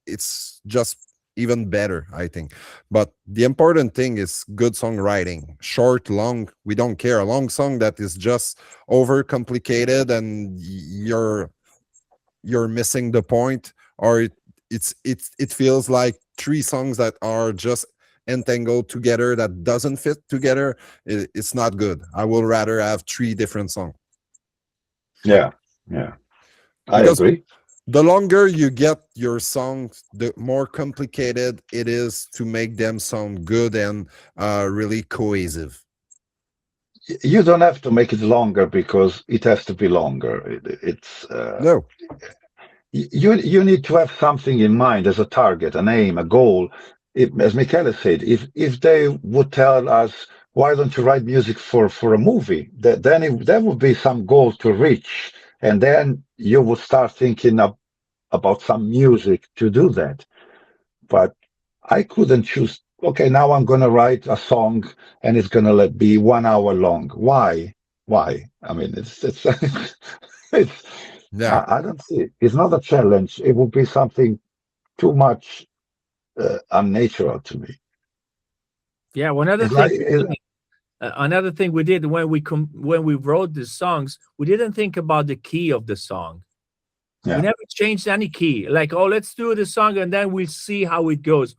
It's just even better, I think. But the important thing is good songwriting. Short, long, we don't care. A long song that is just over complicated and you're missing the point, or it feels like three songs that are just entangled together that doesn't fit together. It's not good. I will rather have three different songs. Yeah, yeah, I Because agree. the longer you get your songs, the more complicated it is to make them sound good and really cohesive. You don't have to make it longer because it has to be longer. It's No. you need to have something in mind as a target, an aim, a goal. As Michele said, if they would tell us, why don't you write music for a movie, then there would be some goal to reach, and then you would start thinking about some music to do that. But I couldn't choose. Okay, now I'm going to write a song, and it's going to be 1 hour long. Why? Why? I mean, it's it's. Yeah. I don't see it. It's not a challenge. It would be something too much unnatural to me. Yeah, one other It's thing. like Another thing we did when we wrote the songs, we didn't think about the key of the song. Yeah. We never changed any key. Like, oh, let's do the song and then we'll see how it goes.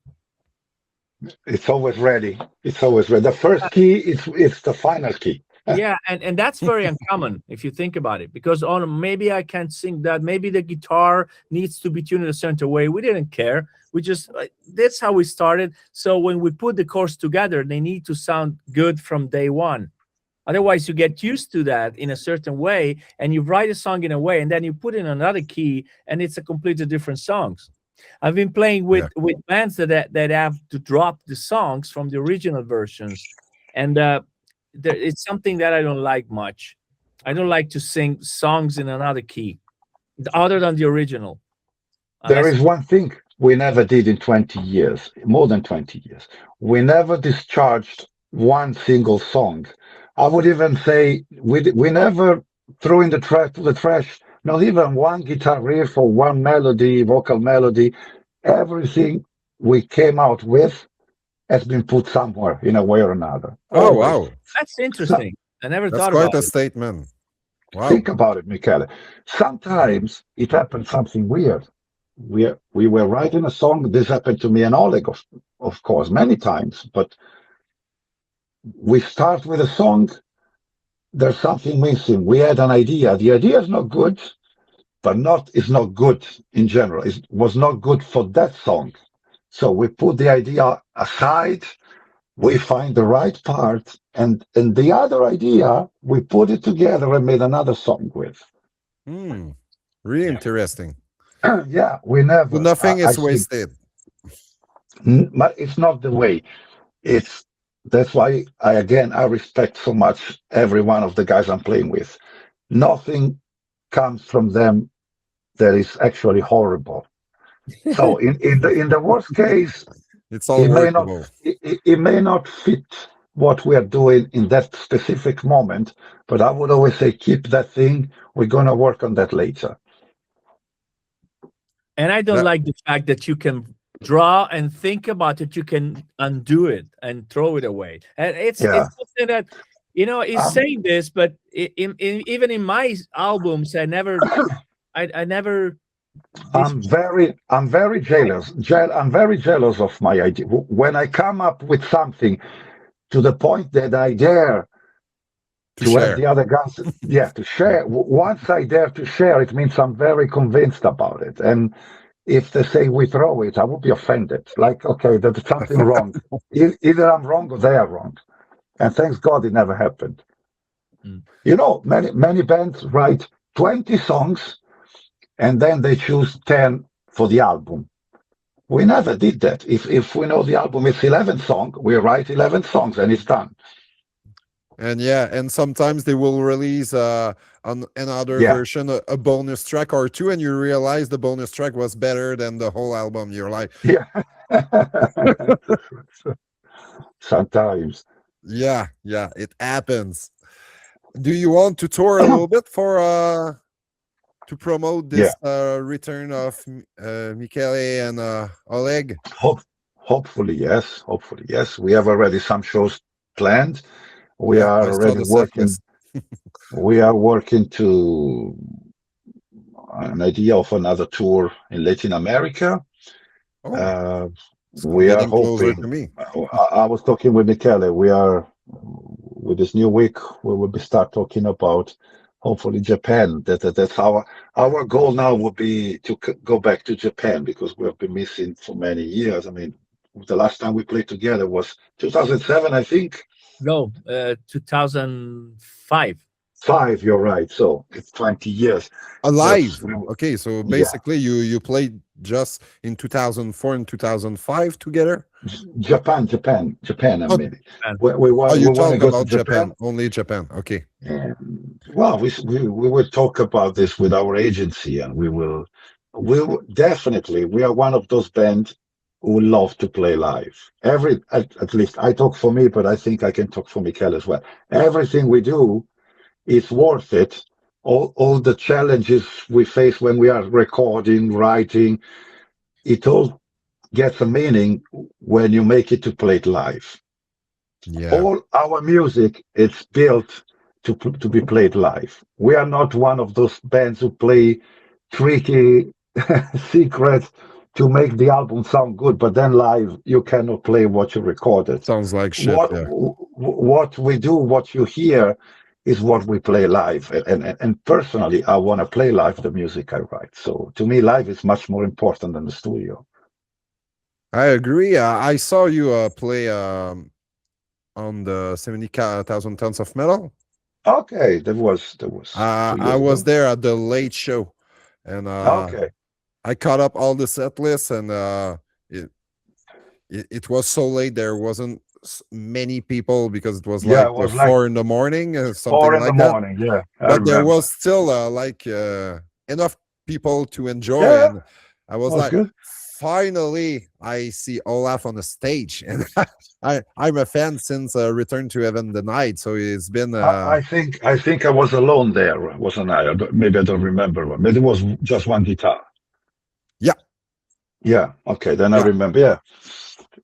it's always ready. It's always ready. The first key it's the final key. Yeah, and that's very uncommon if you think about it, because maybe I can't sing that. Maybe the guitar needs to be tuned in a certain way. We didn't care. We just that's how we started. So when we put the chords together, they need to sound good from day one. Otherwise, you get used to that in a certain way, and you write a song in a way, and then you put in another key, and it's a completely different songs. I've been playing with bands that have to drop the songs from the original versions, and it's something that I don't like much. I don't like to sing songs in another key, other than the original. There is one thing we never did in 20 years, more than 20 years. We never discharged one single song. I would even say we never threw in the trash, not even one guitar riff or one melody, vocal melody. Everything we came out with has been put somewhere in a way or another. Oh, Always. wow. That's interesting. I never That's thought quite about a it. statement. Wow. Think about it, Michele. Sometimes it happened something weird. We were writing a song. This happened to me and Oleg, of course, many times. But we start with a song. There's something missing. We had an idea. The idea is not good, but it's not good in general. It was not good for that song. So we put the idea aside. We find the right part, and the other idea we put it together and made another song with. Really interesting. Yeah, we never. Well, nothing is think- wasted. But it's not the way. That's why I respect so much every one of the guys I'm playing with. Nothing comes from them that is actually horrible. So in the worst case, It's all workable. it may not fit what we are doing in that specific moment, but I would always say keep that thing. We're gonna work on that later. And I don't like the fact that you can draw and think about it, you can undo it and throw it away. And it's something that, he's saying this, but even in my albums, I never. I'm very jealous. I'm very jealous of my idea. When I come up with something to the point that I dare to have the other guys, to share. Once I dare to share, it means I'm very convinced about it. And if they say we throw it, I would be offended. Like, okay, there's something wrong. Either I'm wrong or they are wrong. And thanks God it never happened. Many bands write 20 songs and then they choose 10 for the album. We never did that. If we know the album is 11 songs, we write 11 songs and it's done. And sometimes they will release on another version, a bonus track or two, and you realize the bonus track was better than the whole album. You're like, sometimes. Yeah, it happens. do you want to tour a little bit for to promote this return of Michele and Oleg? Hopefully, yes. Hopefully, yes. We have already some shows planned. We Yeah, are I saw already the set working. list. We are working to an idea of another tour in Latin America. Oh, Uh, it's we are getting closer to hoping. me. I was talking with Michele. We are with this new week. We will be start talking about hopefully Japan. That's our goal now would be to go back to Japan because we have been missing for many years. I mean, the last time we played together was 2007, I think. No, 2005. Five, you're right. So it's 20 years. Yes, Alive. Okay, so yeah. basically you played just in 2004 and 2005 together. Japan. I Oh, mean, And oh, you we want to talk go to about Japan. Japan, only Japan. Okay. Well, we will talk about this with our agency, and we will definitely. We are one of those bands who love to play live. At least I talk for me, but I think I can talk for Michael as well. Everything we do is worth it. All the challenges we face when we are recording, writing, it all gets a meaning when you make it to play it live. Yeah. All our music is built to be played live. We are not one of those bands who play tricky secrets to make the album sound good, but then live you cannot play what you recorded. Sounds like shit. What Yeah. what we do, what you hear, is what we play live. And personally, I want to play live the music I write. So to me, live is much more important than the studio. I agree. I saw you play on the 70,000 tons of metal. Okay, that was 2 years I was ago. there at the late show, and Okay. I caught up all the set lists, and it, it was so late there wasn't many people because it was Yeah, like it was like 4 in the morning, four something in the like that. morning. Yeah, I But there remember. was still like enough people to enjoy, Yeah, and I was was like, good. finally, I see Olaf on the stage, and I'm a fan since Return to Heaven the Night, so it's been I think I was alone there, wasn't I? Maybe I don't remember. Maybe it was just one guitar. yeah, Yeah. Okay, then I yeah, remember. Yeah.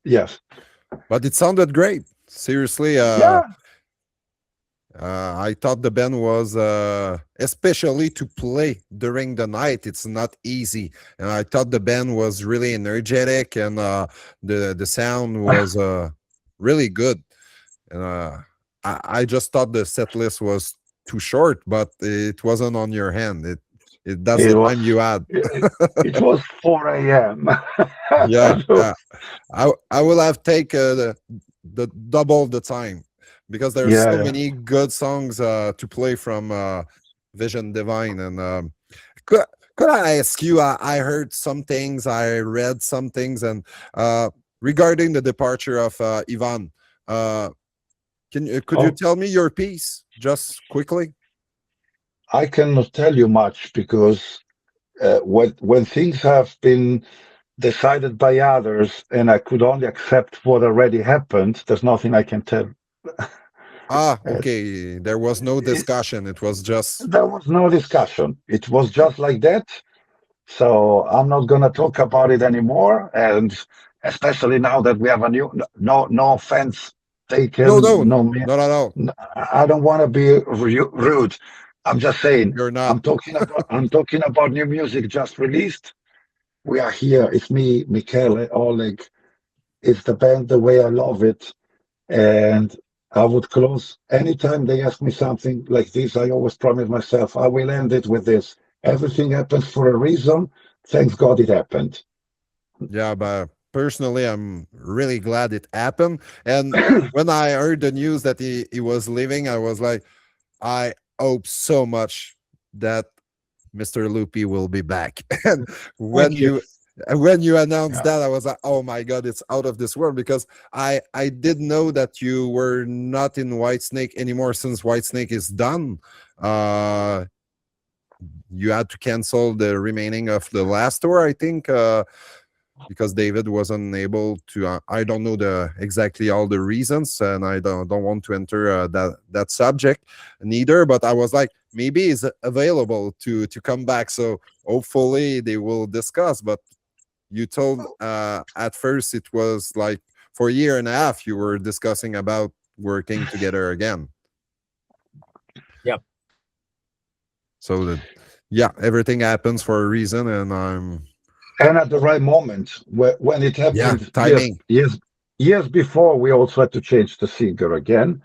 Yes. but it sounded great. Seriously, Yeah. I thought the band was, especially to play during the night, it's not easy. And I thought the band was really energetic, and the sound was really good. And I just thought the set list was too short, but it wasn't on your hand. That's It the was. time you had. It was 4 a.m. Yeah, So, yeah. I will have take the double the time because there's yeah. so Yeah. many good songs to play from Vision Divine. And could could I ask you? I heard some things, I read some things, and regarding the departure of Ivan, uh, could you Oh, tell me your piece just quickly? I cannot tell you much because when things have been decided by others and I could only accept what already happened, there's nothing I can tell. Ah, Uh, okay. There was no it, discussion. It was just there was no discussion. It was just like that. So I'm not going to talk about it anymore. And especially now that we have a new, no offense no, taken, no, no, not at all. I don't want to be rude. I'm just saying, You're not. I'm talking about new music just released. We are here. It's me, Michele, Oleg. It's the band the way I love it. And I would close anytime they ask me something like this. I always promise myself I will end it with this. Everything happens for a reason. Thanks God it happened. Yeah, but personally, I'm really glad it happened. And when I heard the news that he was leaving, I was like, I hope so much that Mr. Luppi will be back. And when Thank you. you announced Yeah. that, I was like, oh my god, it's out of this world, because I did know that you were not in Whitesnake anymore since Whitesnake is done. Uh you had to cancel the remaining of the last tour, I think. because David wasn't able to. I don't know the exactly all the reasons, and I don't want to enter that subject neither. But I was like, maybe he's available to come back, so hopefully they will discuss. But you told at first it was like for a year and a half you were discussing about working together again. Yep. So that, yeah, everything happens for a reason, and I'm And at the right moment, when it yeah, happened timing. years before, we also had to change the singer again.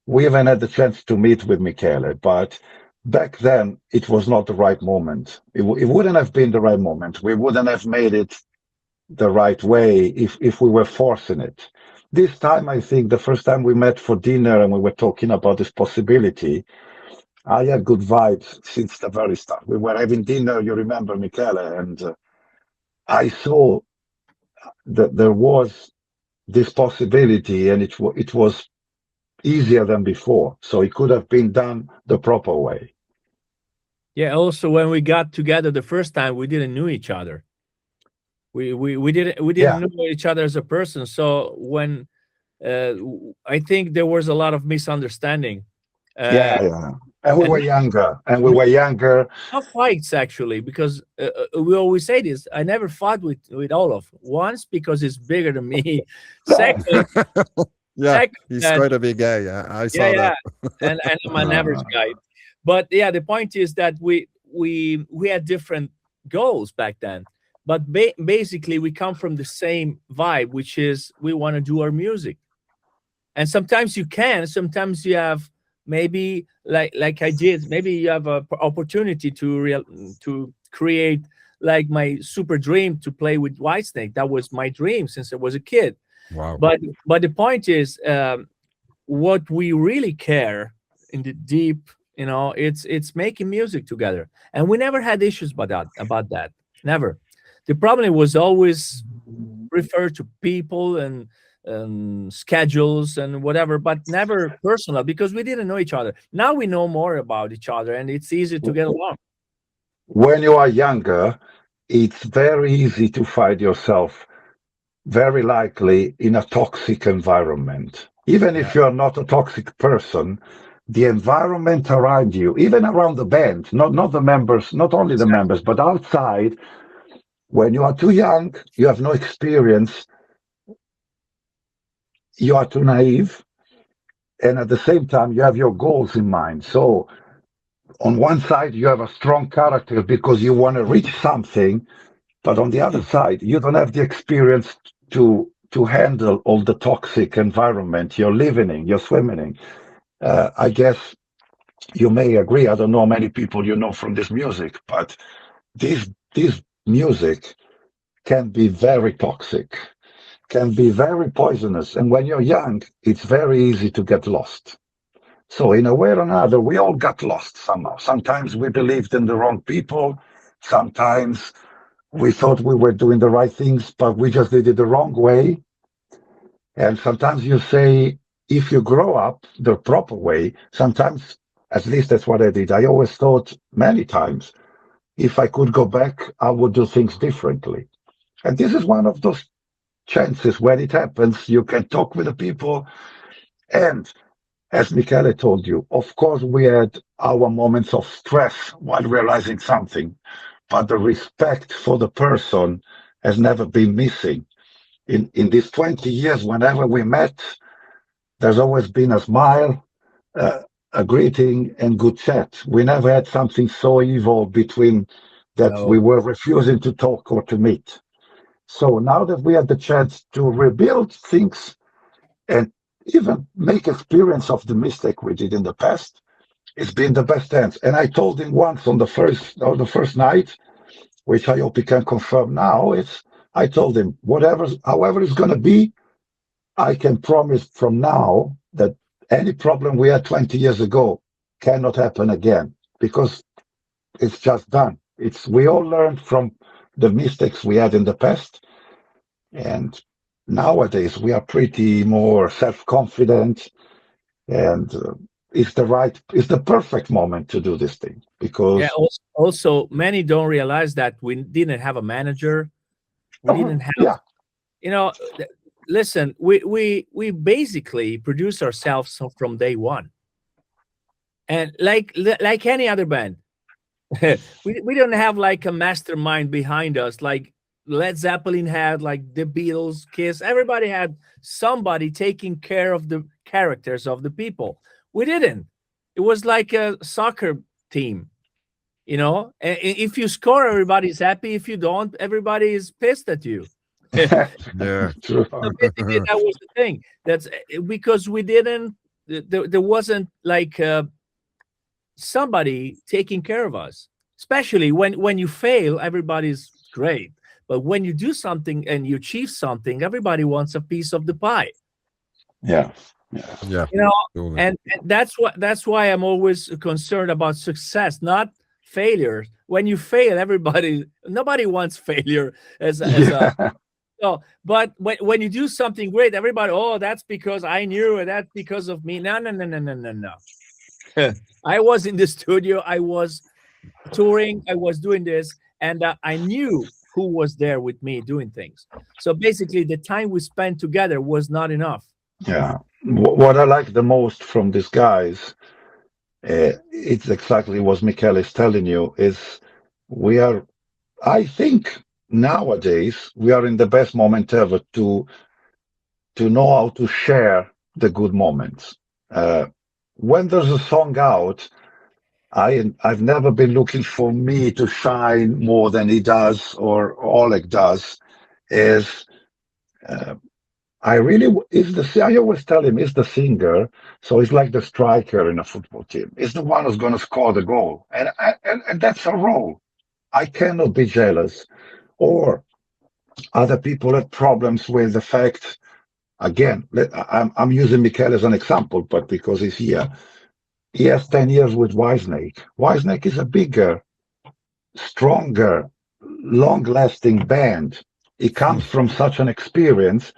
We even had the chance to meet with Michele, but back then it was not the right moment. It wouldn't have been the right moment. We wouldn't have made it the right way if we were forcing it. This time, I think the first time we met for dinner and we were talking about this possibility, I had good vibes since the very start. We were having dinner, you remember, Michele, and I saw that there was this possibility, and it was easier than before. So it could have been done the proper way. Yeah. Also, when we got together the first time, we didn't know each other. We didn't Yeah, know each other as a person. So when I think there was a lot of misunderstanding. Uh, yeah. And we and were younger, and we were younger. not fights actually, because we always say this. I never fought with Olaf. Once because he's bigger than me. Second, Yeah, second he's that quite a big guy. Yeah, I yeah, saw yeah, that. and I'm an average Uh, guy. But yeah, the point is that we had different goals back then. But basically, we come from the same vibe, which is we want to do our music. And sometimes you can, sometimes you have maybe like I did. Maybe you have a opportunity to create like my super dream to play with Whitesnake. That was my dream since I was a kid. Wow. But the point is, what we really care in the deep, it's making music together, and we never had issues about that. Never. The problem was always referred to people and schedules and whatever, but never personal, because we didn't know each other. Now we know more about each other, and it's easy to get along. when you are younger, it's very easy to find yourself very likely in a toxic environment. Even Yeah. if you're not a toxic person, the environment around you, even around the band, not the members, not only the Exactly. members, but outside, when you are too young, you have no experience, you are too naive, and at the same time, you have your goals in mind. So on one side, you have a strong character because you want to reach something, but on the other side, you don't have the experience to handle all the toxic environment you're living in, you're swimming in. I guess you may agree. I don't know many people you know from this music, but this music can be very toxic, can be very poisonous, and when you're young, it's very easy to get lost. So in a way or another, we all got lost somehow. Sometimes we believed in the wrong people. Sometimes we thought we were doing the right things, but we just did it the wrong way. And sometimes you say, if you grow up the proper way, sometimes, at least that's what I did. I always thought many times, if I could go back, I would do things differently. And this is one of those chances when it happens, you can talk with the people. And as Michele told you, of course, we had our moments of stress while realizing something, but the respect for the person has never been missing. In these 20 years, whenever we met, there's always been a smile, uh, a greeting, and good chat. We never had something so evil between that we No. were refusing to talk or to meet. So now that we had the chance to rebuild things and even make experience of the mistake we did in the past, it's been the best chance. And I told him once on the first night, which I hope he can confirm now, I told him, however it's gonna be, I can promise from now that any problem we had 20 years ago cannot happen again because it's just done. It's we all learned from the mistakes we had in the past, and nowadays we are pretty more self-confident, and it's the perfect moment to do this thing Yeah. because Also, many don't realize that we didn't have a manager. We didn't have, Yeah. listen, we basically produce ourselves from day one, and like any other band, we don't have like a mastermind behind us like Led Zeppelin had, like the Beatles, Kiss. Everybody had somebody taking care of the characters of the people. We didn't. It was like a soccer team. If you score, everybody's happy. If you don't, everybody is pissed at you. Yeah. True. So basically, that was the thing. That's because we didn't. There wasn't like somebody taking care of us. Especially when you fail, everybody's great. But when you do something and you achieve something, everybody wants a piece of the pie. Yeah. Yeah. Totally. And that's why I'm always concerned about success, not failure. When you fail, nobody wants failure as a so, but when you do something great, everybody, oh, that's because I knew it, that's because of me. No. I was in the studio, I was touring, I was doing this, and I knew who was there with me doing things. So basically, the time we spent together was not enough. Yeah. What I like the most from these guys, it's exactly what Michele is telling you, is I think nowadays, we are in the best moment ever to know how to share the good moments. When there's a song out, I've never been looking for me to shine more than he does or Oleg does. I always tell him, he's the singer, so he's like the striker in a football team. He's the one who's going to score the goal, and that's a role. I cannot be jealous. Or other people have problems with the fact. Again, I'm using Michele as an example, but because he's here, he has 10 years with Whitesnake. Whitesnake is a bigger, stronger, long-lasting band. He comes from such an experience.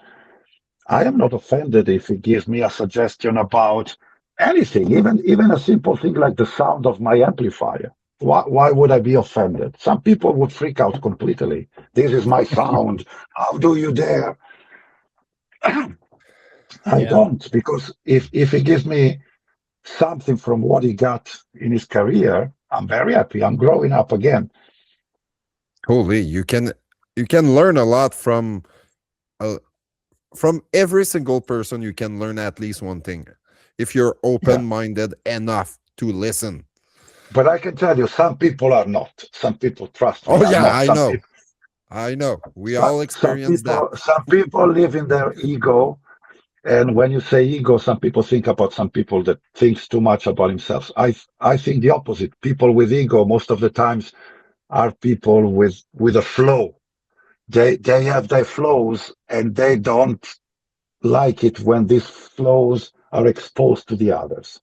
I am not offended if he gives me a suggestion about anything, even a simple thing like the sound of my amplifier. Why would I be offended? Some people would freak out completely. This is my sound. How do you dare? I don't, because if he gives me something from what he got in his career, I'm very happy. I'm growing up again. Holy, you can learn a lot from every single person. You can learn at least one thing if you're open-minded enough to listen. But I can tell you, some people are not. Some people trust me. Oh yeah, I know. People, I know. We all experience that. Some people live in their ego. And when you say ego, some people think about some people that thinks too much about themselves. I think the opposite. People with ego most of the times are people with a flow. They have their flows and they don't like it when these flows are exposed to the others.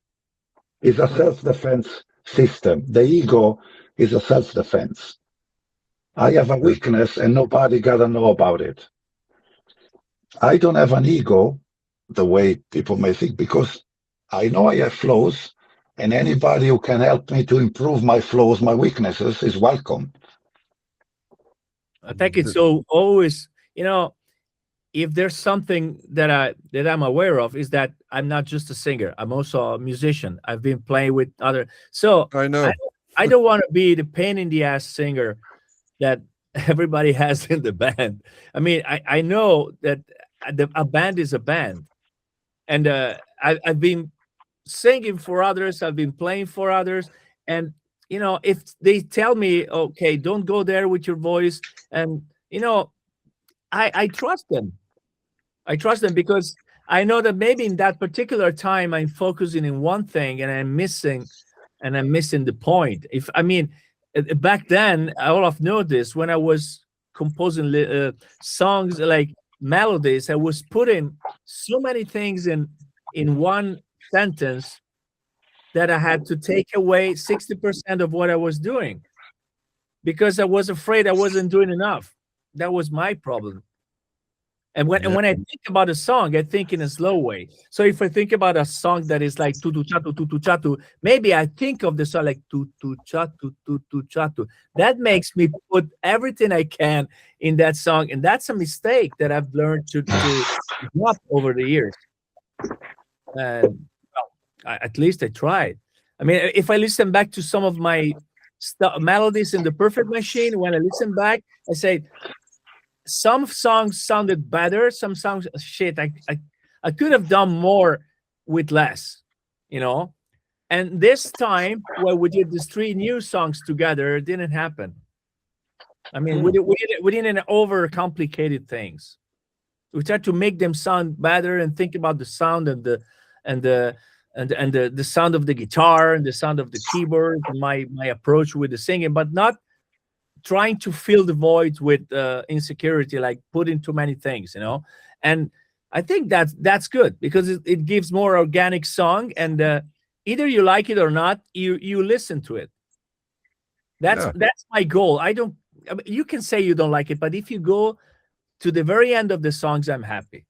It's a self-defense system. The ego is a self-defense. I have a weakness and nobody gotta know about it. I don't have an ego the way people may think, because I know I have flaws, and anybody who can help me to improve my flaws, my weaknesses, is welcome. I think it's so always, if there's something that I'm aware of, is that I'm not just a singer. I'm also a musician. I've been playing with other. So I know. I don't want to be the pain in the ass singer that everybody has in the band. I mean, I know that a band is a band, and I've been singing for others. I've been playing for others, and if they tell me, okay, don't go there with your voice, and I trust them. I trust them because I know that maybe in that particular time I'm focusing in one thing and I'm missing the point. Back then, Olaf know this, when I was composing songs like melodies, I was putting so many things in one sentence that I had to take away 60% of what I was doing because I was afraid I wasn't doing enough. That was my problem. And when Yeah. I think about a song, I think in a slow way. So if I think about a song that is like tu tu chatu, maybe I think of the song like tu tu chatu. That makes me put everything I can in that song, and that's a mistake that I've learned to drop over the years. And well, at least I tried. I mean, if I listen back to some of my melodies in the Perfect Machine, when I listen back, I say some songs sounded better. Some songs, shit, I could have done more with less, you know. And this time, when we did these three new songs together, it didn't happen. I mean, we didn't overcomplicate things. We tried to make them sound better and think about the sound and the sound of the guitar and the sound of the keyboard and my approach with the singing, but not trying to fill the void with insecurity, like putting too many things, you know. And I think that's good because it gives more organic song, and either you like it or not, you listen to it. That's my goal. I mean, you can say you don't like it, but if you go to the very end of the songs, I'm happy.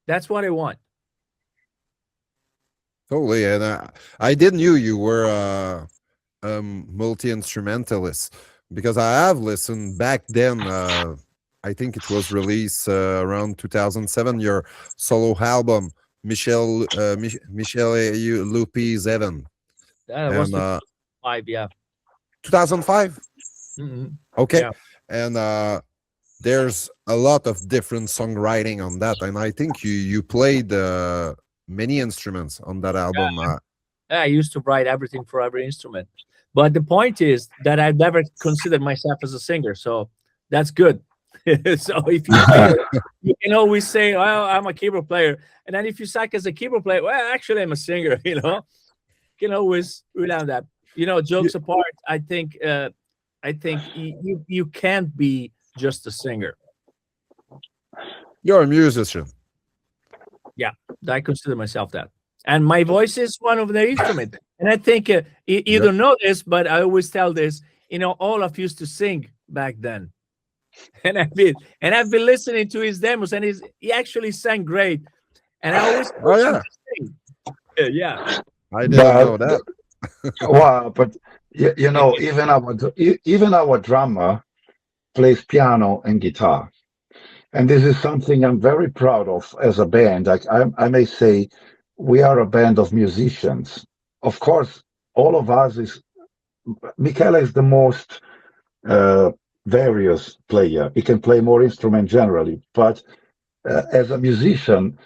That's what I want. Totally. And I didn't knew you were a multi-instrumentalist, because I have listened back then. I think it was released around 2007, your solo album, Michele Luppi's Heaven. That was 5, yeah. 2005? Mm-hmm. Okay. Yeah. And there's a lot of different songwriting on that. And I think you played many instruments on that album. I used to write everything for every instrument. But the point is that I've never considered myself as a singer. So that's good. So if you fail, you can always say, well, I'm a keyboard player. And then if you suck as a keyboard player, well, actually, I'm a singer, you know. You can always rely on that. You know, jokes apart, I think you can't be just a singer. You're a musician. Yeah, I consider myself that. And my voice is one of the instruments. And I think you don't know this, but I always tell this. You know, Olaf used to sing back then, and I've been listening to his demos, and he actually sang great. And I always sing. Yeah, I didn't know that. Wow, but you know, even our drummer plays piano and guitar, and this is something I'm very proud of as a band. I may say we are a band of musicians. Of course, all of us Michele is the most various player. He can play more instruments generally, but as a musician,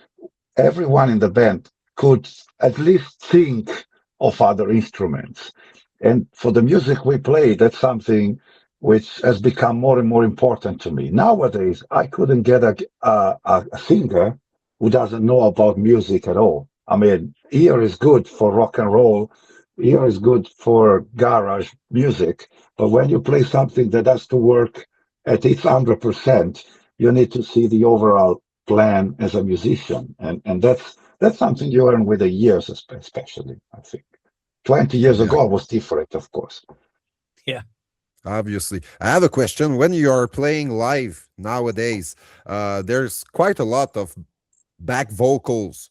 everyone in the band could at least think of other instruments. And for the music we play, that's something which has become more and more important to me. Nowadays, I couldn't get a singer who doesn't know about music at all. I mean, ear is good for rock and roll, ear is good for garage music, but when you play something that has to work at its 100%, you need to see the overall plan as a musician. And that's something you learn with the years, especially, I think. 20 years ago, it was different, of course. Yeah. Obviously. I have a question. When you are playing live nowadays, there's quite a lot of back vocals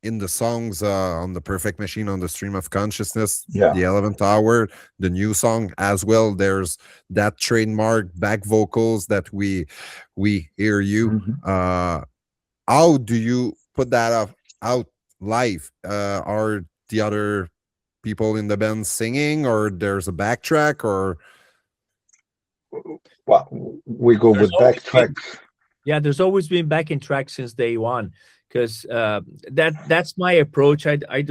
in the songs on the Perfect Machine, on the Stream of Consciousness, the 11th Hour, the new song as well. There's that trademark back vocals that we hear you. Mm-hmm. How do you put that out live? Are the other people in the band singing, or there's a backtrack, or? Well, we go with backtracks. Yeah, there's always been backing tracks since day one. Because that's my approach. I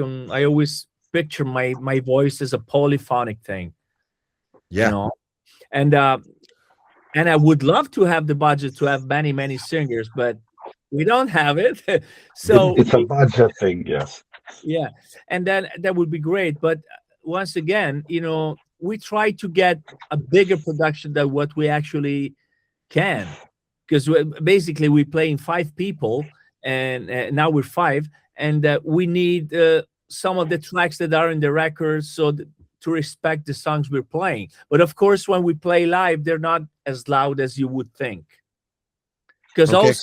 always picture my voice as a polyphonic thing. Yeah. You know? And I would love to have the budget to have many singers, but we don't have it. So it's a budget thing, yes. Yeah. And then that would be great. But once again, you know, we try to get a bigger production than what we actually can. Because basically we're playing 5 people. And now we're 5, and we need some of the tracks that are in the records to respect the songs we're playing. But of course, when we play live, they're not as loud as you would think. because Okay.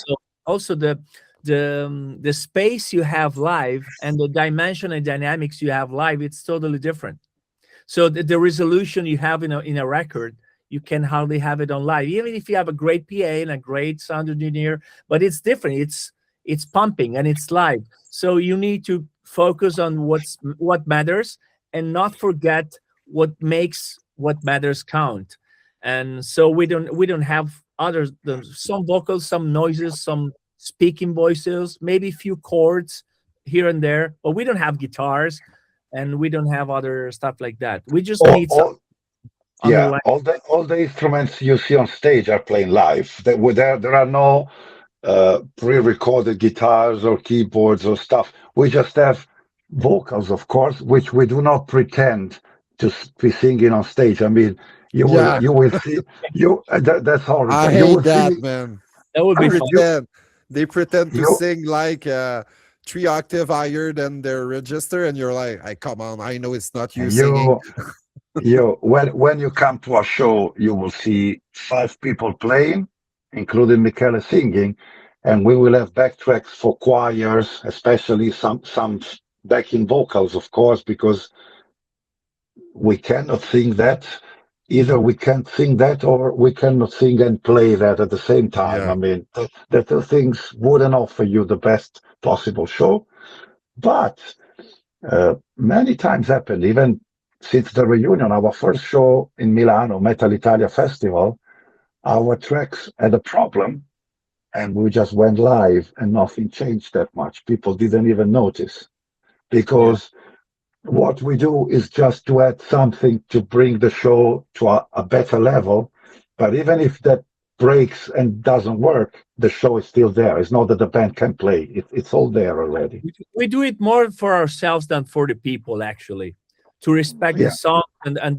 also the space you have live and the dimension and dynamics you have live, it's totally different. So the resolution you have in a record, you can hardly have it on live, even if you have a great PA and a great sound engineer. But it's different. It's pumping and it's live. So you need to focus on what matters and not forget what makes what matters count. And so we don't have others, some vocals, some noises, some speaking voices, maybe a few chords here and there, but we don't have guitars and we don't have other stuff like that. We just All, need some all, yeah, underlying. all the instruments you see on stage are playing live. There are no pre-recorded guitars or keyboards or stuff. We just have vocals, of course, which we do not pretend to be singing on stage. I mean, Yeah, you will see that's horrible. I You will hate that, see man. That would They be fun. you pretend to you sing like 3 octave higher than their register, and you're like, I come on, I know it's not you singing. you when you come to a show, you will see 5 people playing, including Michele singing, and we will have backtracks for choirs, especially some backing vocals, of course, because we cannot sing that. Either we can't sing that or we cannot sing and play that at the same time. Yeah, I mean, the two things wouldn't offer you the best possible show. But many times happened, even since the reunion, our first show in Milano, Metal Italia Festival, our tracks had a problem and we just went live and nothing changed that much. People didn't even notice Yeah. because what we do is just to add something to bring the show to a better level. But even if that breaks and doesn't work, the show is still there. It's not that the band can play. It's all there already. We do it more for ourselves than for the people, actually, to respect the Yeah. song and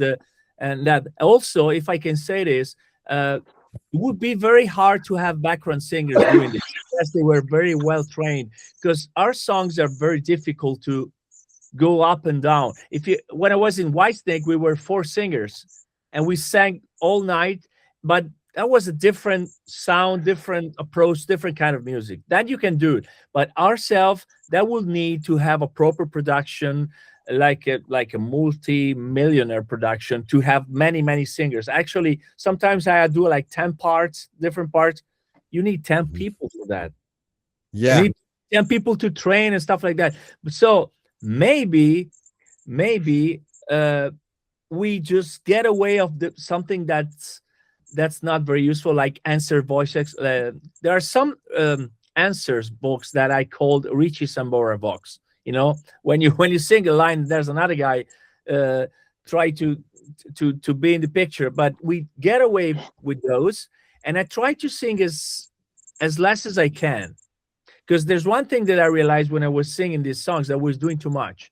that. Also, if I can say this, it would be very hard to have background singers doing this unless they were very well trained, because our songs are very difficult to go up and down. When I was in Whitesnake, we were 4 singers and we sang all night, but that was a different sound, different approach, different kind of music. That you can do it, but ourselves, that will need to have a proper production, like a multi-millionaire production, to have many singers. Actually, sometimes I do like 10 parts, different parts. You need 10 people for that. You yeah, need 10 people to train and stuff like that. So maybe we just get away of something that's not very useful, like answer voices. There are some answers books that I called Richie Sambora books. When you sing a line, there's another guy try to be in the picture, but we get away with those. And I try to sing as less as I can, because there's one thing that I realized when I was singing these songs, that I was doing too much.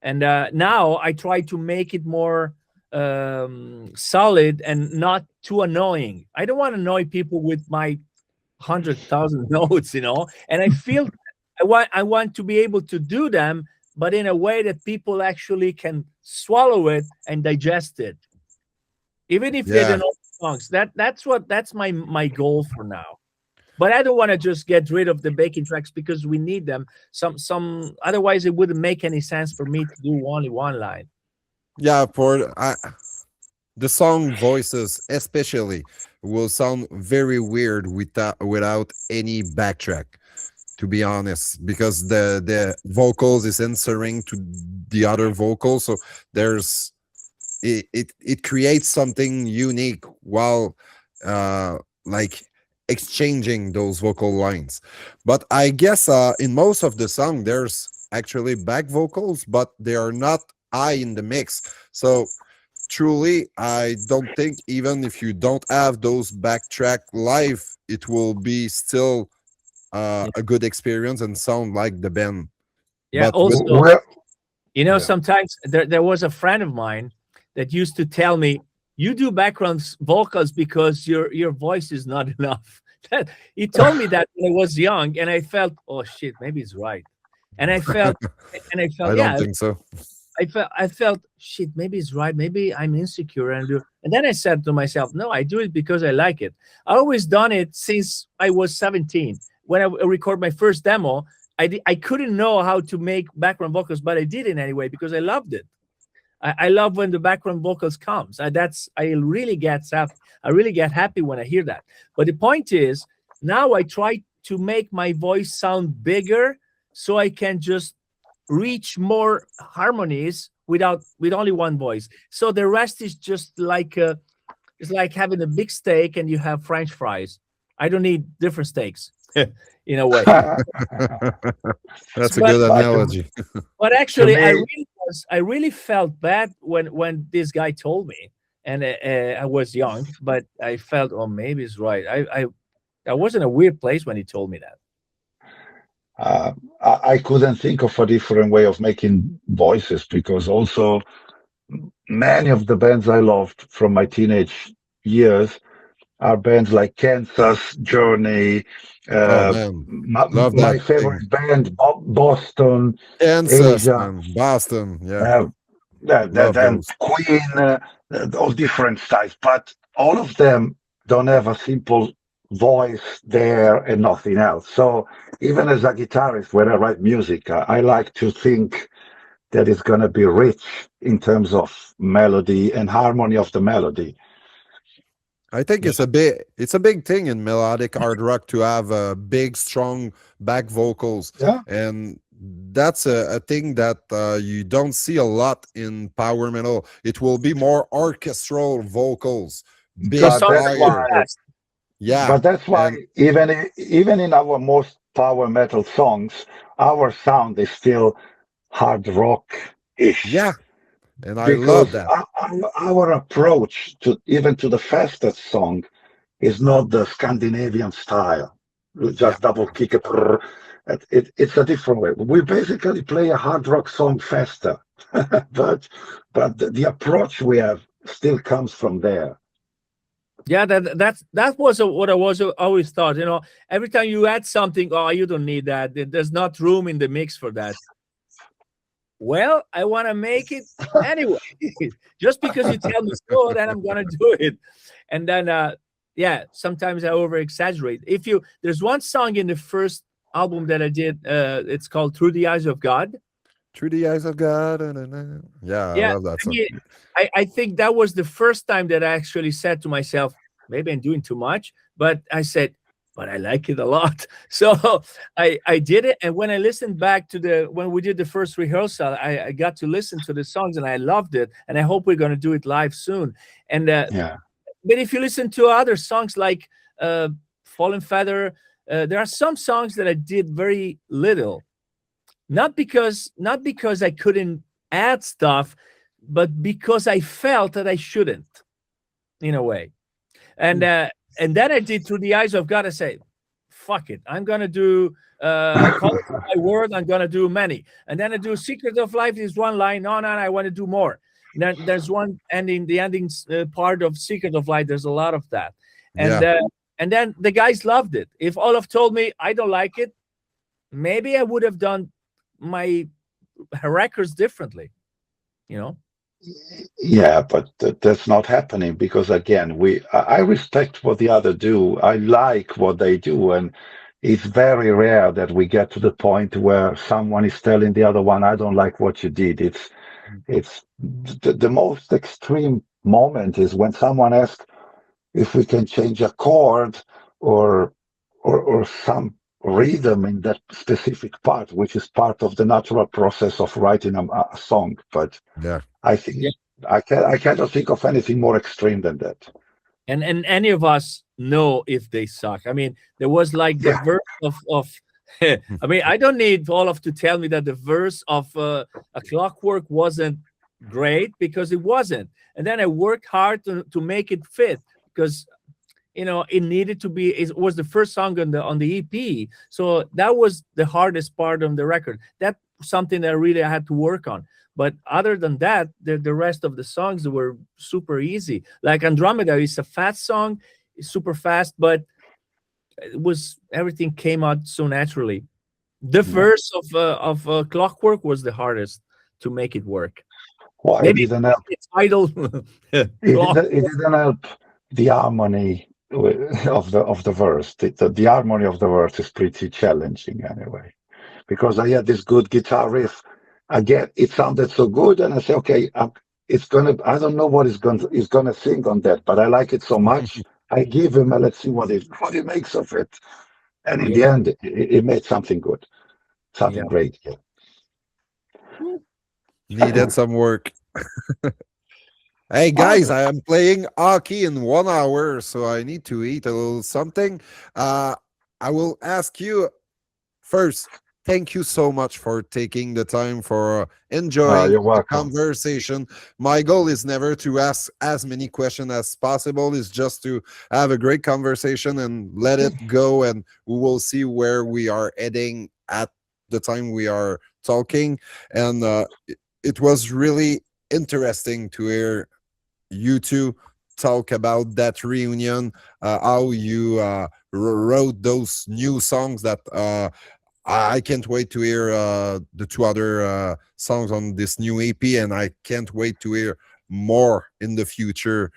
And now I try to make it more solid and not too annoying. I don't want to annoy people with my 100,000 notes, and I feel I want to be able to do them, but in a way that people actually can swallow it and digest it, even if they yeah, don't know the songs. That's my goal for now. But I don't want to just get rid of the backing tracks, because we need them. Otherwise it wouldn't make any sense for me to do only one line. yeah. The song voices, especially, will sound very weird without any backtrack. To be honest, because the vocals is answering to the other vocals, so it creates something unique while like exchanging those vocal lines. But I guess in most of the song there's actually back vocals, but they are not high in the mix. So truly, I don't think, even if you don't have those backtrack live, it will be still a good experience and sound like the band. Yeah. But Also, Well, yeah, sometimes there was a friend of mine that used to tell me, you do background vocals because your voice is not enough. He told me that when I was young, and I felt, oh shit, maybe he's right. And I felt, I don't yeah, think so. I felt shit. Maybe it's right. Maybe I'm insecure, and then I said to myself, no, I do it because I like it. I always done it since I was 17. When I record my first demo, I couldn't know how to make background vocals, but I did it anyway because I loved it. I love when the background vocals comes. I really get happy. I really get happy when I hear that. But the point is, now I try to make my voice sound bigger so I can just reach more harmonies with only one voice. So the rest is just like it's like having a big steak and you have French fries. I don't need different steaks in a way. That's a But good analogy. but actually, me- I really felt bad when this guy told me, and I was young, but I felt, oh, maybe it's right. I was in a weird place when he told me that. I couldn't think of a different way of making voices because also many of the bands I loved from my teenage years are bands like Kansas, Journey, Oh man, love my that thing. favorite band, Boston, Kansas, Asia, man, Boston. Yeah, uh, love then those. Queen, all different styles, but all of them don't have a simple voice there and nothing else. So even as a guitarist, when I write music, I like to think that it's going to be rich in terms of melody and harmony of the melody. I think it's a big thing in melodic hard rock to have big, strong back vocals, Yeah. and that's a thing that you don't see a lot in power metal. It will be more orchestral vocals, big The But songs that's go choir. why fast. Yeah, But that's why and even in our most power metal songs, our sound is still hard rock-ish yeah, and I love because that. our approach to even to the fastest song is not the Scandinavian style. We Yeah, just double kick it. It's a different way. We basically play a hard rock song faster, but the approach we have still comes from there. Yeah, that was what I was always thought. Every time you add something, oh, you don't need that. There's not room in the mix for that. Well, I want to make it anyway. Just because you tell me so, then I'm gonna do it. And then, yeah, sometimes I over exaggerate. There's one song in the first album that I did. It's called "Through the Eyes of God." through the eyes of God. Yeah, I Yeah, love that I song. mean, I think that was the first time that I actually said to myself, maybe I'm doing too much, but I said, but I like it a lot. So I did it. And when I listened back when we did the first rehearsal, I got to listen to the songs and I loved it. And I hope we're going to do it live soon. And Yeah. but if you listen to other songs like Fallen Feather, there are some songs that I did very little. Not because I couldn't add stuff, but because I felt that I shouldn't, in a way. And then I did Through the Eyes of God. I say, fuck it, I'm gonna do I call it my word. I'm gonna do many, and then I do Secret of Life is one line. No, I want to do more. And then there's one ending, the ending part of Secret of Life. There's a lot of that, and Yeah, and then the guys loved it. If Olaf told me I don't like it, maybe I would have done my records differently, you know. Yeah, but that's not happening because again, I respect what the other do. I like what they do, and it's very rare that we get to the point where someone is telling the other one, "I don't like what you did." It's the most extreme moment is when someone asks if we can change a chord or or some rhythm in that specific part, which is part of the natural process of writing a song. But yeah, I think Yeah. I cannot think of anything more extreme than that. And any of us know if they suck. I mean, there was like the Yeah, verse of I mean, I don't need Olaf to tell me that the verse of A Clockwork wasn't great, because it wasn't. And then I worked hard to make it fit, because it needed to be. It was the first song on the EP, so that was the hardest part on the record. That's something that really I had to work on. But other than that, the rest of the songs were super easy. Like Andromeda is a fast song, it's super fast, but everything came out so naturally. The yeah. verse of Clockwork was the hardest to make it work. Well, it Maybe didn't help. it's idle. It didn't help the harmony of the verse. The harmony of the verse is pretty challenging anyway, because I had this good guitar riff. Again, it sounded so good, and I say, okay, it's gonna. I don't know what he's gonna sing on that, but I like it so much. I give him, and let's see what he makes of it. And in Yeah, the end, it made something good, yeah. something great. Yeah. Needed some work. Hey guys, I am playing hockey in 1 hour, so I need to eat a little something. I will ask you first. Thank you so much for taking the time for enjoying You're the welcome. conversation. My goal is never to ask as many questions as possible. It's just to have a great conversation and let it go, and we will see where we are heading at the time we are talking. And it was really interesting to hear you two talk about that reunion, how you wrote those new songs that I can't wait to hear the two other songs on this new EP, and I can't wait to hear more in the future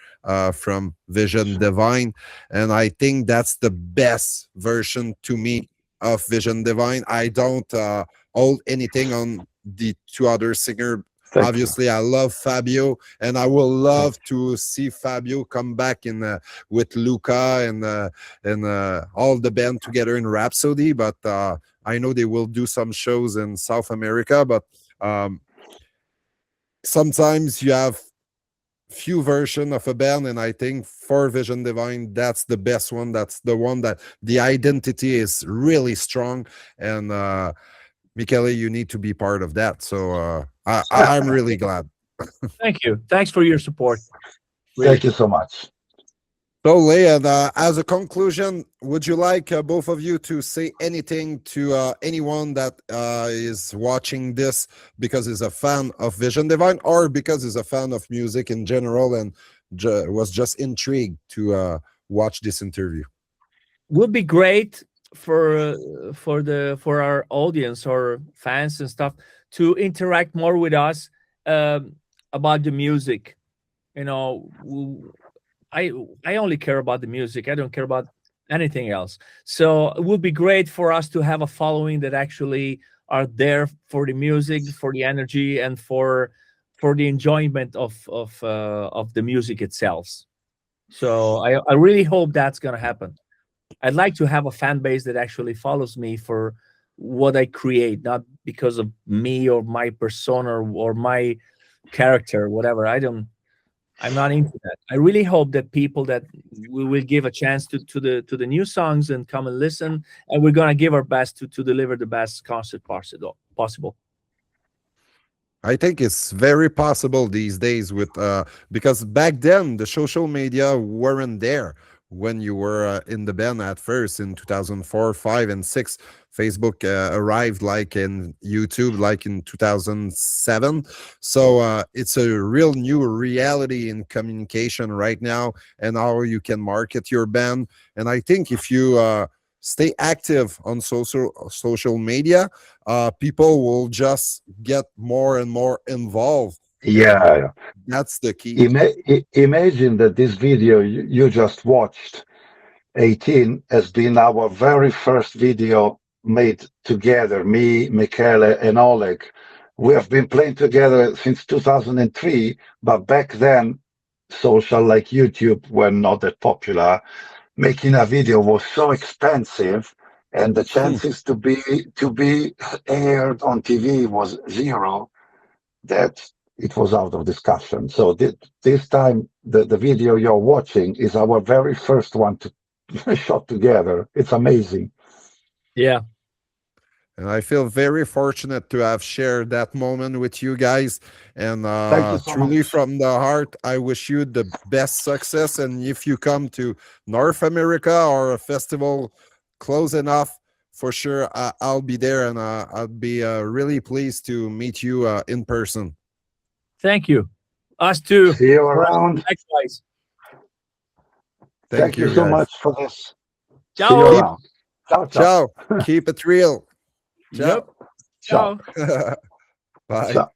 from Vision Divine. And I think that's the best version to me of Vision Divine. I don't hold anything on the two other singer. Thank you. Obviously, I love Fabio, and I will love to see Fabio come back in with Luca and all the band together in Rhapsody. But I know they will do some shows in South America. But sometimes you have few version of a band, and I think for Vision Divine, that's the best one. That's the one that the identity is really strong, and Michele, you need to be part of that. So I'm really glad. Thank you. Thanks for your support. Thank you so much. So, Leah, as a conclusion, would you like both of you to say anything to anyone that is watching this because he's a fan of Vision Divine, or because he's a fan of music in general and was just intrigued to watch this interview? Would be great for our audience or fans and stuff to interact more with us about the music. You know, I only care about the music. I don't care about anything else. So it would be great for us to have a following that actually are there for the music, for the energy, and for the enjoyment of the music itself. So I really hope that's gonna happen. I'd like to have a fan base that actually follows me for what I create, not because of me or my persona or my character, whatever. I'm not into that. I really hope that people that we will give a chance to the new songs and come and listen, and we're gonna give our best to deliver the best concert possible. I think it's very possible these days with because back then the social media weren't there when you were in the band at first in 2004, 5, and 6. Facebook arrived like in YouTube like in 2007. So it's a real new reality in communication right now, and how you can market your band. And I think if you stay active on social media, people will just get more and more involved. Yeah. That's the key. Imagine that this video you just watched, 18, has been our very first video made together, me, Michele, and Oleg. We have been playing together since 2003, but back then, social like YouTube were not that popular. Making a video was so expensive, and the chances to be aired on TV was zero, that it was out of discussion. So this time, the video you're watching is our very first one to shot together. It's amazing. Yeah. And I feel very fortunate to have shared that moment with you guys. And Thank you so truly much. from the heart, I wish you the best success. And if you come to North America or a festival close enough, for sure, I'll be there, and I'll be really pleased to meet you in person. Thank you. Us too. See you around. Likewise. Thank you so guys. much for this. See you Ciao. around. Ciao, ciao. Ciao. Keep it real. Ciao. Yep. Ciao. Ciao. Bye. Ciao.